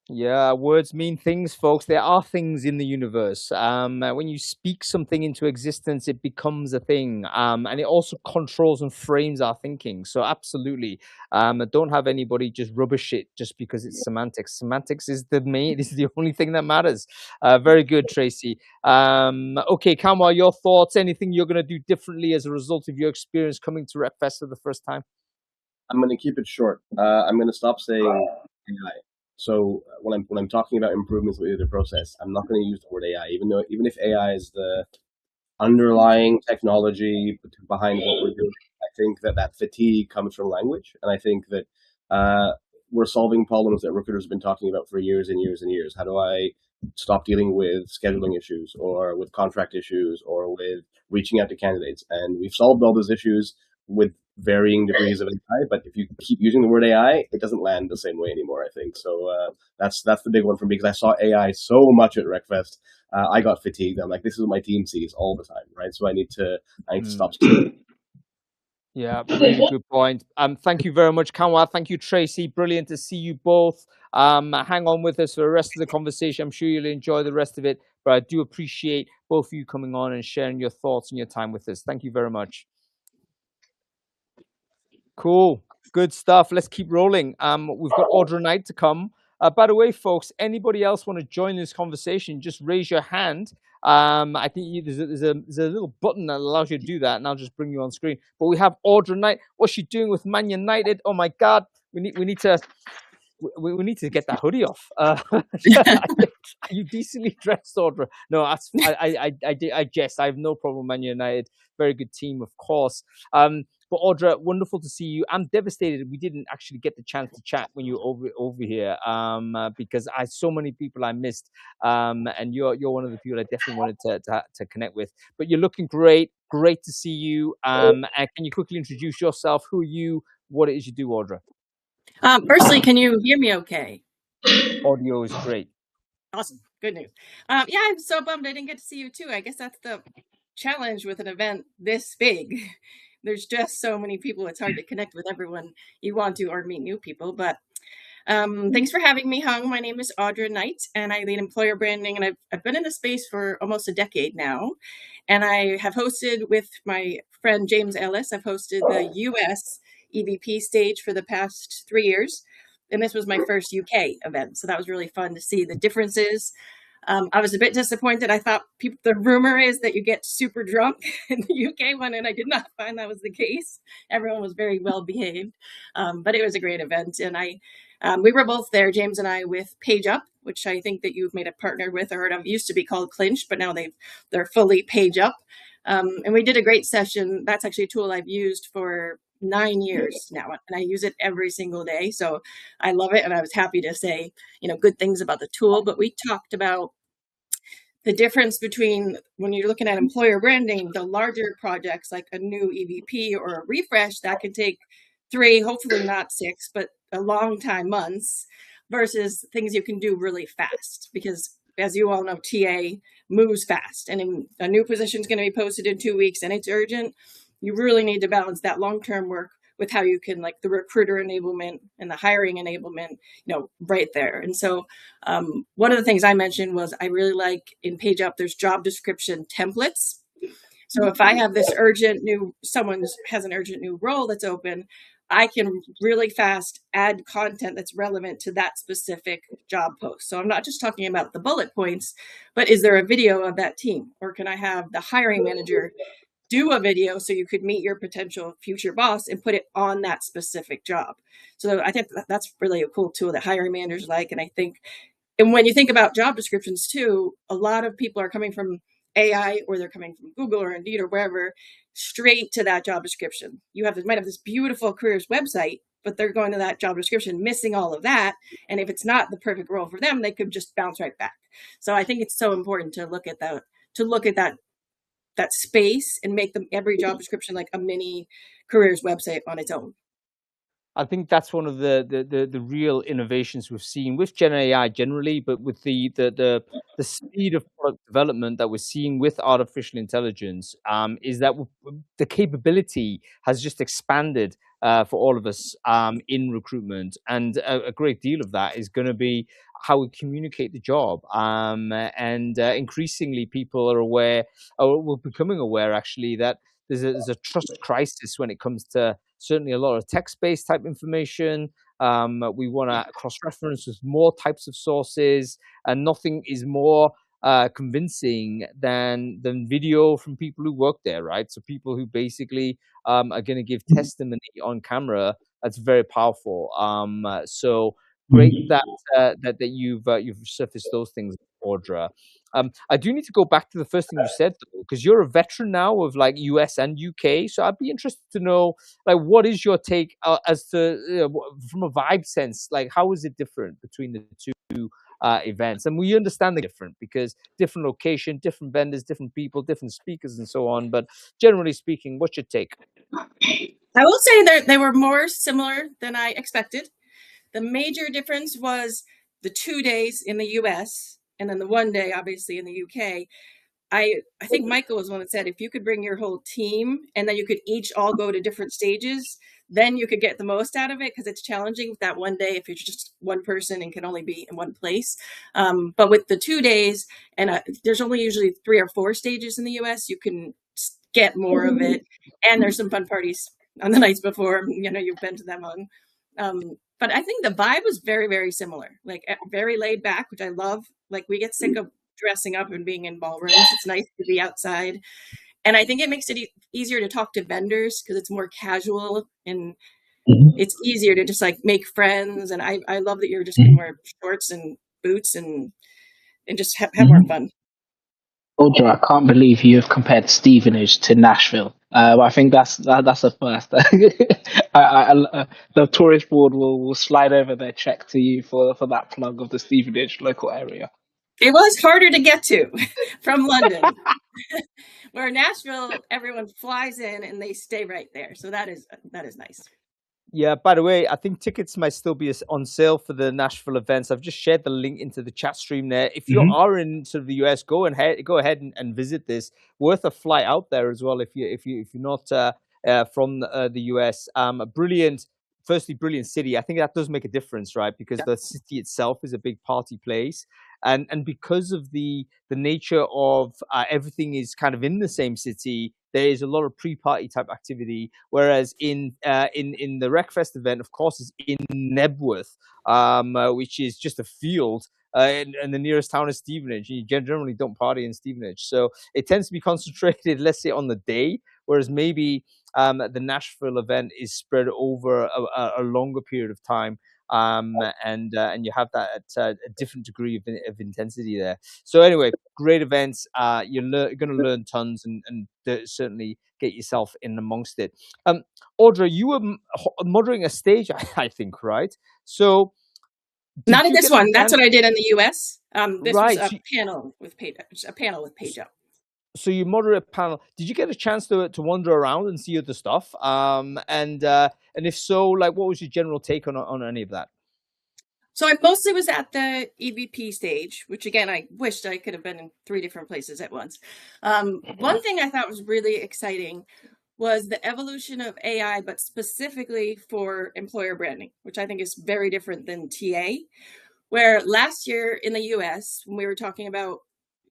Speaker 1: Yeah, words mean things, folks. There are things in the universe. When you speak something into existence, it becomes a thing. And it also controls and frames our thinking. So absolutely. Don't have anybody just rubbish it just because it's semantics. Semantics is the only thing that matters. Very good, Tracy. Okay, Kamwa, your thoughts? Anything you're going to do differently as a result of your experience coming to Recfest for the first time?
Speaker 5: I'm going to keep it short. I'm going to stop saying AI. So when I'm talking about improvements with the process, I'm not going to use the word AI, even if AI is the underlying technology behind what we're doing. I think that fatigue comes from language, and I think that we're solving problems that recruiters have been talking about for years and years and years. How do I stop dealing with scheduling issues or with contract issues or with reaching out to candidates? And we've solved all those issues with varying degrees of AI, but if you keep using the word AI, it doesn't land the same way anymore, I think. So that's the big one for me, because I saw AI so much at Recfest. I got fatigued. I'm like, this is what my team sees all the time, right? So I need to stop.
Speaker 1: Yeah, really good point. Thank you very much, Kamwa. Thank you, Tracy. Brilliant to see you both. Hang on with us for the rest of the conversation. I'm sure you'll enjoy the rest of it, but I do appreciate both of you coming on and sharing your thoughts and your time with us. Thank you very much. Cool. Good stuff. Let's keep rolling. We've got Audra Knight to come. By the way, folks, anybody else want to join this conversation, just raise your hand. I think there's a little button that allows you to do that, and I'll just bring you on screen. But we have Audra Knight. What's she doing with Man United? Oh my God, we need to get that hoodie off. Are you decently dressed, Audra? No, I jest. I have no problem with Man United. Very good team, of course. But Audra, wonderful to see you. I'm devastated we didn't actually get the chance to chat when you were over here, because so many people I missed, and you're one of the people I definitely wanted to connect with. But you're looking great. Great to see you. And can you quickly introduce yourself? Who are you? What it is you do, Audra?
Speaker 6: Firstly, can you hear me okay?
Speaker 1: Audio is great.
Speaker 6: Awesome. Good news. Yeah, I'm so bummed I didn't get to see you too. I guess that's the challenge with an event this big. There's just so many people. It's hard to connect with everyone you want to or meet new people. But thanks for having me, Hung. My name is Audra Knight, and I lead employer branding. And I've been in the space for almost a decade now. And I have hosted with my friend James Ellis. I've hosted the US EVP stage for the past 3 years. And this was my first UK event. So that was really fun to see the differences. I was a bit disappointed. I thought the rumor is that you get super drunk in the UK one, and I did not find that was the case. Everyone was very well behaved, but it was a great event. And I We were both there, James and I, with PageUp, which I think that you've made a partner with, or it used to be called Clinch, but now they're fully PageUp. And we did a great session. That's actually a tool I've used for 9 years now, and I use it every single day. So I love it, and I was happy to say, good things about the tool. But we talked about the difference between when you're looking at employer branding, the larger projects like a new EVP or a refresh that can take 3, hopefully not 6, but a long time, months, versus things you can do really fast. Because as you all know, TA moves fast, and a new position is going to be posted in 2 weeks and it's urgent. You really need to balance that long-term work with how you can, like the recruiter enablement and the hiring enablement, right there. And so one of the things I mentioned was I really like in PageUp, there's job description templates. So if I have this someone has an urgent new role that's open, I can really fast add content that's relevant to that specific job post. So I'm not just talking about the bullet points, but is there a video of that team? Or can I have the hiring manager do a video so you could meet your potential future boss and put it on that specific job? So I think that's really a cool tool that hiring managers like. And when you think about job descriptions too, a lot of people are coming from AI, or they're coming from Google or Indeed or wherever, straight to that job description. Might have this beautiful careers website, but they're going to that job description, missing all of that. And if it's not the perfect role for them, they could just bounce right back. So I think it's so important to look at that space and make every job description like a mini careers website on its own.
Speaker 1: I think that's one of the real innovations we've seen with Gen AI generally, but with the speed of product development that we're seeing with artificial intelligence, is that the capability has just expanded for all of us in recruitment, and a great deal of that is going to be how we communicate the job. And increasingly, people are aware, or we're becoming aware actually, that there's a trust crisis when it comes to certainly a lot of text-based type information. We want to cross-reference with more types of sources, and nothing is more convincing than video from people who work there, right? So people who basically are going to give testimony on camera. That's very powerful. So great that you've surfaced those things, Audra. I do need to go back to the first thing you said, though, because you're a veteran now of like US and UK. So I'd be interested to know, like, what is your take as to from a vibe sense, like how is it different between the two events? And we understand they're different because different location, different vendors, different people, different speakers, and so on. But generally speaking, what's your take?
Speaker 6: I will say they were more similar than I expected. The major difference was the 2 days in the US and then the 1 day, obviously, in the UK. I think Michael was the one that said if you could bring your whole team and then you could each all go to different stages, then you could get the most out of it, because it's challenging with that 1 day if you're just one person and can only be in one place. But with the 2 days, and there's only usually 3 or 4 stages in the US, you can get more of it. And there's some fun parties on the nights before, you've been to them on. But I think the vibe was very, very similar, like very laid back, which I love. Like we get sick of dressing up and being in ballrooms. It's nice to be outside. And I think it makes it easier to talk to vendors because it's more casual and it's easier to just like make friends. And I love that you're just going to wear shorts and boots and just have more fun.
Speaker 2: Audra, I can't believe you have compared Stevenage to Nashville. I think that's a first. The tourist board will slide over their check to you for that plug of the Stevenage local area.
Speaker 6: It was harder to get to from London, where Nashville, everyone flies in and they stay right there. So that is nice.
Speaker 1: Yeah, by the way, I think tickets might still be on sale for the Nashville events. I've just shared the link into the chat stream there. If you are in sort of the US, go ahead and visit this. Worth a flight out there as well if you're not from the US. Brilliant city. I think that does make a difference, right? Because the city itself is a big party place, and because of the nature of everything is kind of in the same city, there is a lot of pre-party type activity. Whereas in the Recfest event, of course, is in Knebworth, which is just a field. And the nearest town is Stevenage. You generally don't party in Stevenage, so it tends to be concentrated, let's say, on the day. Whereas maybe the Nashville event is spread over a longer period of time. and you have that at a different degree of intensity there. So anyway, great events. You're going to learn tons and certainly get yourself in amongst it. Audra, you were moderating a stage, I think, right? So
Speaker 6: not at this one. That's what I did in the US. This
Speaker 1: right.
Speaker 6: was a panel with Page Up.
Speaker 1: So you moderate a panel. Did you get a chance to wander around and see other stuff? And if so, like, what was your general take on any of that?
Speaker 6: So I mostly was at the EVP stage, which again, I wished I could have been in 3 different places at once. One thing I thought was really exciting was the evolution of AI, but specifically for employer branding, which I think is very different than TA, where last year in the US, when we were talking about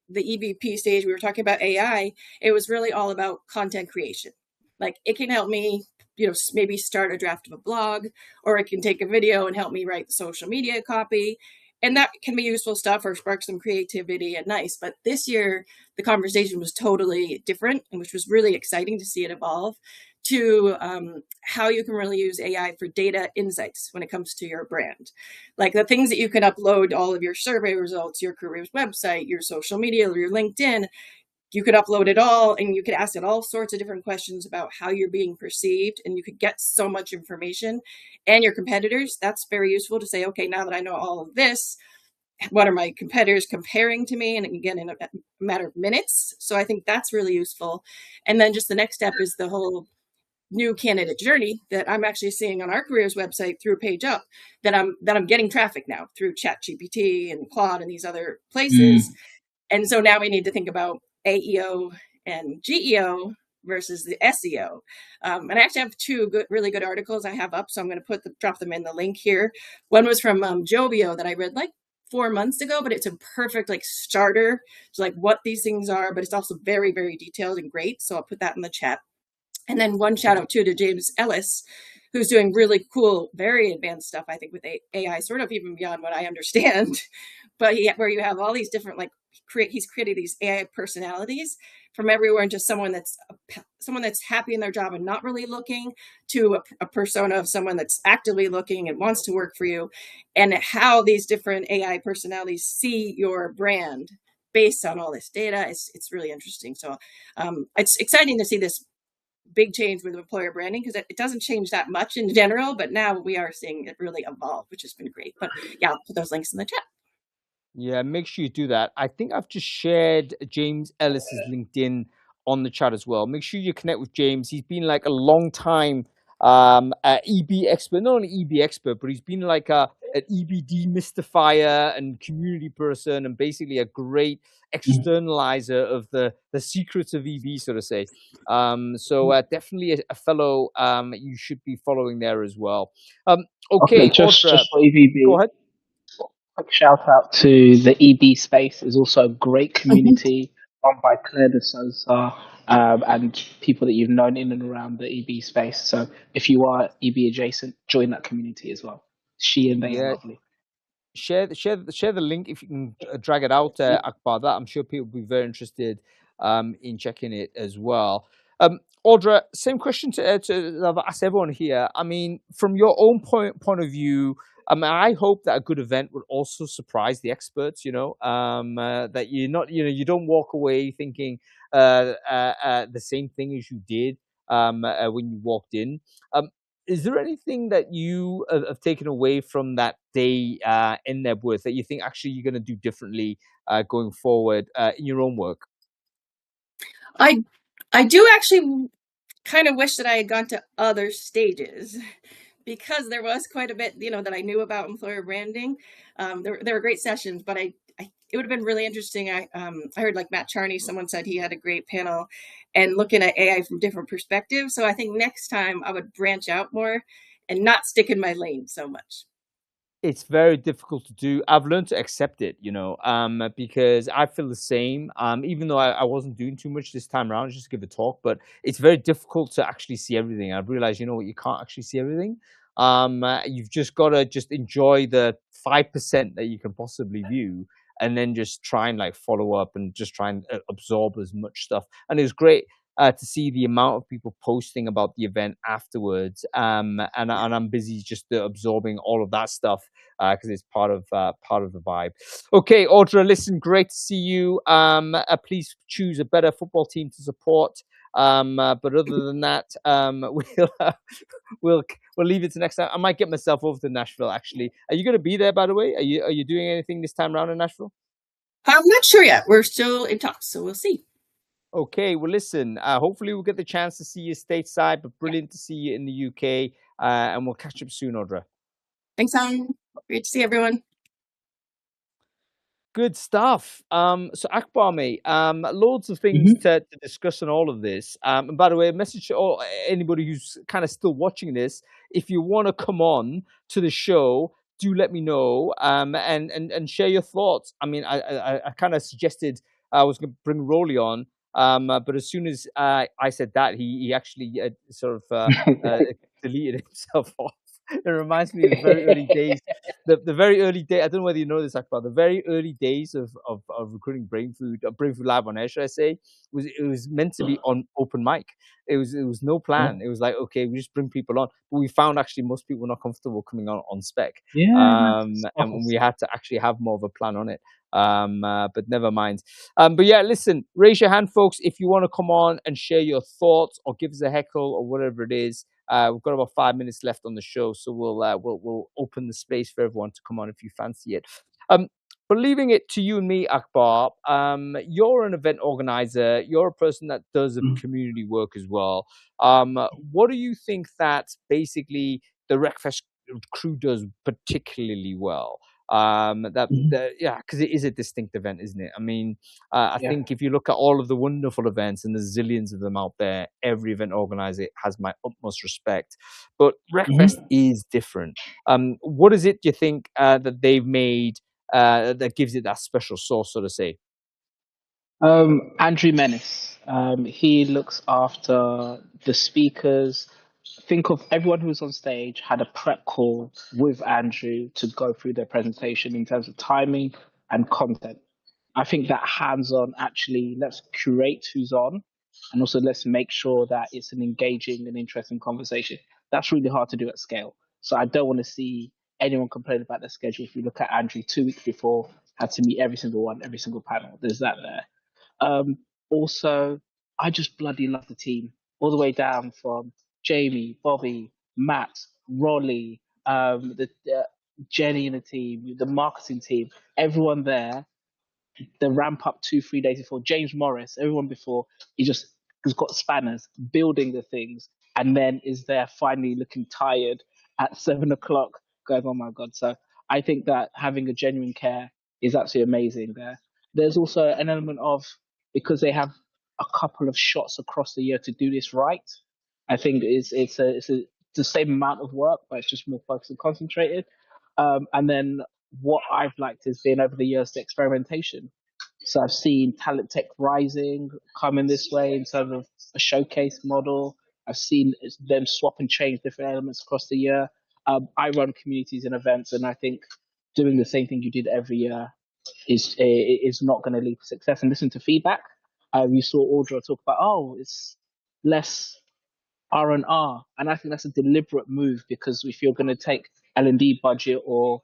Speaker 6: the EVP stage, we were talking about AI, it was really all about content creation. Like, it can help me, maybe start a draft of a blog, or it can take a video and help me write the social media copy. And that can be useful stuff or spark some creativity and nice. But this year, the conversation was totally different, and which was really exciting to see it evolve to how you can really use AI for data insights when it comes to your brand. Like the things that you can upload, all of your survey results, your careers website, your social media, or your LinkedIn, you could upload it all and you could ask it all sorts of different questions about how you're being perceived, and you could get so much information. And your competitors, that's very useful to say, okay, now that I know all of this, what are my competitors comparing to me? And again, in a matter of minutes. So I think that's really useful. And then just the next step is the whole new candidate journey that I'm actually seeing on our careers website through Page Up, that I'm getting traffic now through ChatGPT and Claude and these other places. And so now we need to think about AEO and GEO versus the SEO. And I actually have 2 really good articles I have up, so I'm going to drop them in the link here. One was from Jovio that I read like 4 months ago, but it's a perfect like starter to like what these things are, but it's also very, very detailed and great. So I'll put that in the chat. And then one shout out too to James Ellis, who's doing really cool, very advanced stuff, I think, with AI, sort of even beyond what I understand. But where you have all these different, like, he's created these AI personalities from everywhere, and just someone that's happy in their job and not really looking, to a persona of someone that's actively looking and wants to work for you, and how these different AI personalities see your brand based on all this data. It's really interesting. So it's exciting to see this big change with employer branding, because it doesn't change that much in general, but now we are seeing it really evolve, which has been great. But yeah, I'll put those links in the chat.
Speaker 1: Yeah, make sure you do that. I think I've just shared James Ellis's LinkedIn on the chat as well. Make sure you connect with James. He's been like a long time EB expert, not only EB expert, but he's been like an EB demystifier and community person, and basically a great externalizer of the secrets of EB, so to say. So definitely a fellow you should be following there as well. Okay,
Speaker 2: just
Speaker 1: Audra,
Speaker 2: for EVP,
Speaker 1: go ahead.
Speaker 2: Quick shout out to the EB space. Is also a great community run by Claire de Sousa and people that you've known in and around the EB space. So if you are EB adjacent, join that community as well. She and they are lovely.
Speaker 1: Share the link if you can drag it out, Akbar. That I'm sure people will be very interested in checking it as well. Audra, same question to I've asked everyone here. I mean, from your own point of view, I hope that a good event would also surprise the experts. That you're not, you don't walk away thinking the same thing as you did when you walked in. Is there anything that you have taken away from that day in Knebworth that you think actually you're going to do differently going forward in your own work?
Speaker 6: I do actually kind of wish that I had gone to other stages, because there was quite a bit, that I knew about employer branding. There were great sessions, but it would have been really interesting. I heard like Matt Charney, someone said he had a great panel and looking at AI from different perspectives. So I think next time I would branch out more and not stick in my lane so much.
Speaker 1: It's very difficult to do. I've learned to accept it, because I feel the same. Even though I wasn't doing too much this time around, just to give a talk, but it's very difficult to actually see everything. I've realized, you can't actually see everything. You've just got to just enjoy the 5% that you can possibly view, and then just try and like follow up and just try and absorb as much stuff. And it was great. to see the amount of people posting about the event afterwards. And I'm busy just absorbing all of that stuff because it's part of the vibe. Okay, Audra, listen, great to see you. Please choose a better football team to support. But other than that, we'll leave it to next time. I might get myself over to Nashville. Actually, are you going to be there? By the way, are you doing anything this time around in Nashville?
Speaker 6: I'm not sure yet. We're still in talks, so we'll see.
Speaker 1: Okay, well, listen, hopefully we'll get the chance to see you stateside, but brilliant to see you in the UK, and we'll catch up soon, Audra.
Speaker 6: Thanks, Alan. Great to see everyone.
Speaker 1: Good stuff. So Akbar, mate, loads of things to discuss on all of this. And by the way, a message to anybody who's kind of still watching this: if you want to come on to the show, do let me know. And share your thoughts. I mean, I kind of suggested I was going to bring Rolly on. But as soon as I said that, he actually sort of deleted himself off. It reminds me of the very early days. The very early day. I don't know whether you know this, Akbar. The very early days of recruiting Brainfood Live on air, should I say, was meant to be on open mic. It was no plan. It was like, okay, we just bring people on. But we found actually most people were not comfortable coming on spec. And we had to actually have more of a plan on it. But never mind. But yeah, listen, raise your hand, folks, if you want to come on and share your thoughts or give us a heckle or whatever it is. We've got about 5 minutes left on the show, so we'll open the space for everyone to come on if you fancy it. But leaving it to you and me, Akbar, you're an event organizer. You're a person that does community work as well. What do you think that basically the Recfest crew does particularly well? Because it is a distinct event, isn't it? I mean, I think if you look at all of the wonderful events, and there's zillions of them out there, every event organizer has my utmost respect. But Recfest is different. What is it, do you think, that they've made that gives it that special sauce, so to say?
Speaker 2: Andrew Menace. He looks after the speakers. Think of everyone who's on stage had a prep call with Andrew to go through their presentation in terms of timing and content. I think that hands-on, actually, let's curate who's on, and also let's make sure that it's an engaging and interesting conversation. That's really hard to do at scale. So I don't want to see anyone complain about their schedule. If you look at Andrew 2 weeks before, had to meet every single one, every single panel. There's that there. Also, I just bloody love the team, all the way down from Jamie, Bobby, Matt, Rolly, Jenny in the team, the marketing team, everyone there. The ramp up 2-3 days before, James Morris, everyone before, he just has got spanners building the things, and then is there finally looking tired at 7 o'clock, going, oh my God. So I think that having a genuine care is absolutely amazing there. There's also an element of, because they have a couple of shots across the year to do this right, I think it's the same amount of work, but it's just more focused and concentrated. And then what I've liked has been over the years the experimentation. So I've seen Talent Tech Rising coming this way in terms of a showcase model. I've seen them swap and change different elements across the year. I run communities and events, and I think doing the same thing you did every year is not going to lead to success. And listen to feedback. You saw Audra talk about, it's less R&R, and I think that's a deliberate move, because if you're going to take L&D budget or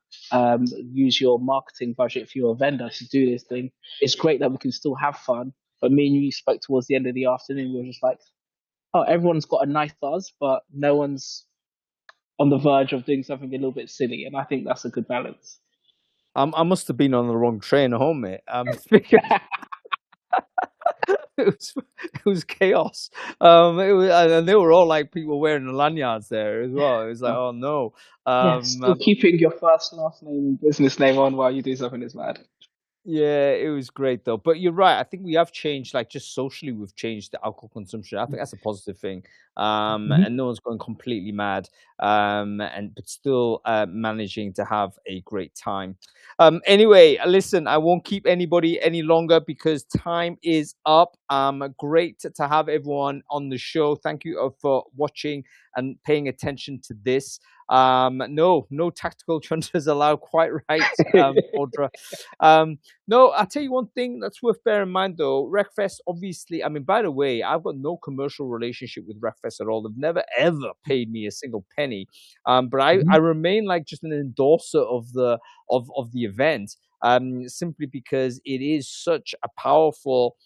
Speaker 2: use your marketing budget for your vendor to do this thing, it's great that we can still have fun. But me and you spoke towards the end of the afternoon, we were just like, oh, everyone's got a nice buzz, but no one's on the verge of doing something a little bit silly, and I think that's a good balance.
Speaker 1: I must have been on the wrong train home, mate. It was chaos. And they were all like people wearing the lanyards there as well. It was like, oh no.
Speaker 2: Still keeping your first, last name, business name on while you do something is mad.
Speaker 1: Yeah, it was great though. But you're right. I think we have changed, like just socially, we've changed the alcohol consumption. I think that's a positive thing. And no one's going completely mad. But still managing to have a great time. Anyway, listen, I won't keep anybody any longer because time is up. Great to have everyone on the show. Thank you for watching and paying attention to this. No tactical chunters allowed, quite right, Audra. No, I'll tell you one thing that's worth bearing in mind, though. Recfest, obviously, I mean, by the way, I've got no commercial relationship with Recfest at all. They've never, ever paid me a single penny. But I remain like just an endorser of the event, simply because it is such a powerful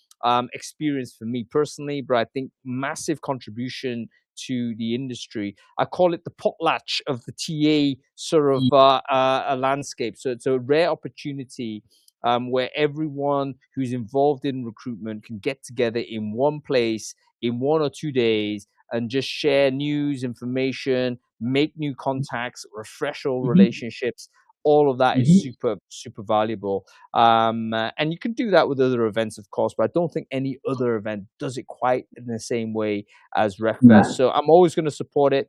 Speaker 1: experience for me personally, but I think massive contribution to the industry. I call it the potlatch of the TA sort of a landscape. So it's a rare opportunity where everyone who's involved in recruitment can get together in one place in 1 or 2 days and just share news, information, make new contacts, refresh old relationships. All of that is super, super valuable. And you can do that with other events, of course, but I don't think any other event does it quite in the same way as Recfest. So I'm always going to support it.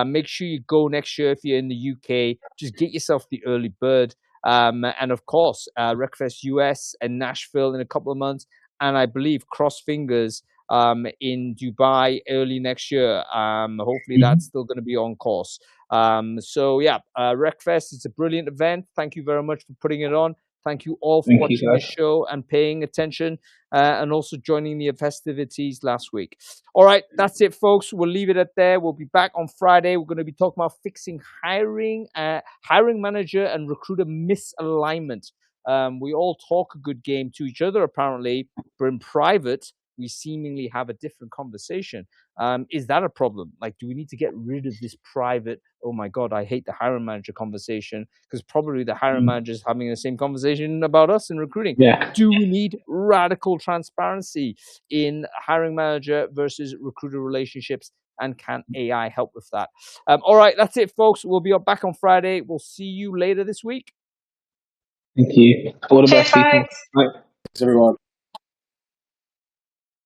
Speaker 1: Make sure you go next year if you're in the UK. Just get yourself the early bird. And of course, Recfest US and Nashville in a couple of months. And I believe, cross fingers, in Dubai early next year. Hopefully that's still going to be on course. So yeah, Recfest is a brilliant event. Thank you very much for putting it on. Thank you all for watching the show and paying attention, and also joining the festivities last week. All right, that's it, folks. We'll leave it at there. We'll be back on Friday. We're going to be talking about fixing hiring manager and recruiter misalignment. We all talk a good game to each other, apparently, but in private, we seemingly have a different conversation. Is that a problem? Like, do we need to get rid of this private, oh my God, I hate the hiring manager conversation? Because probably the hiring manager is having the same conversation about us in recruiting.
Speaker 2: Yeah.
Speaker 1: Do we need radical transparency in hiring manager versus recruiter relationships? And can AI help with that? All right, that's it, folks. We'll be back on Friday. We'll see you later this week.
Speaker 2: Thank you. All the best, people.
Speaker 4: Thanks.
Speaker 2: Bye.
Speaker 5: Thanks, everyone.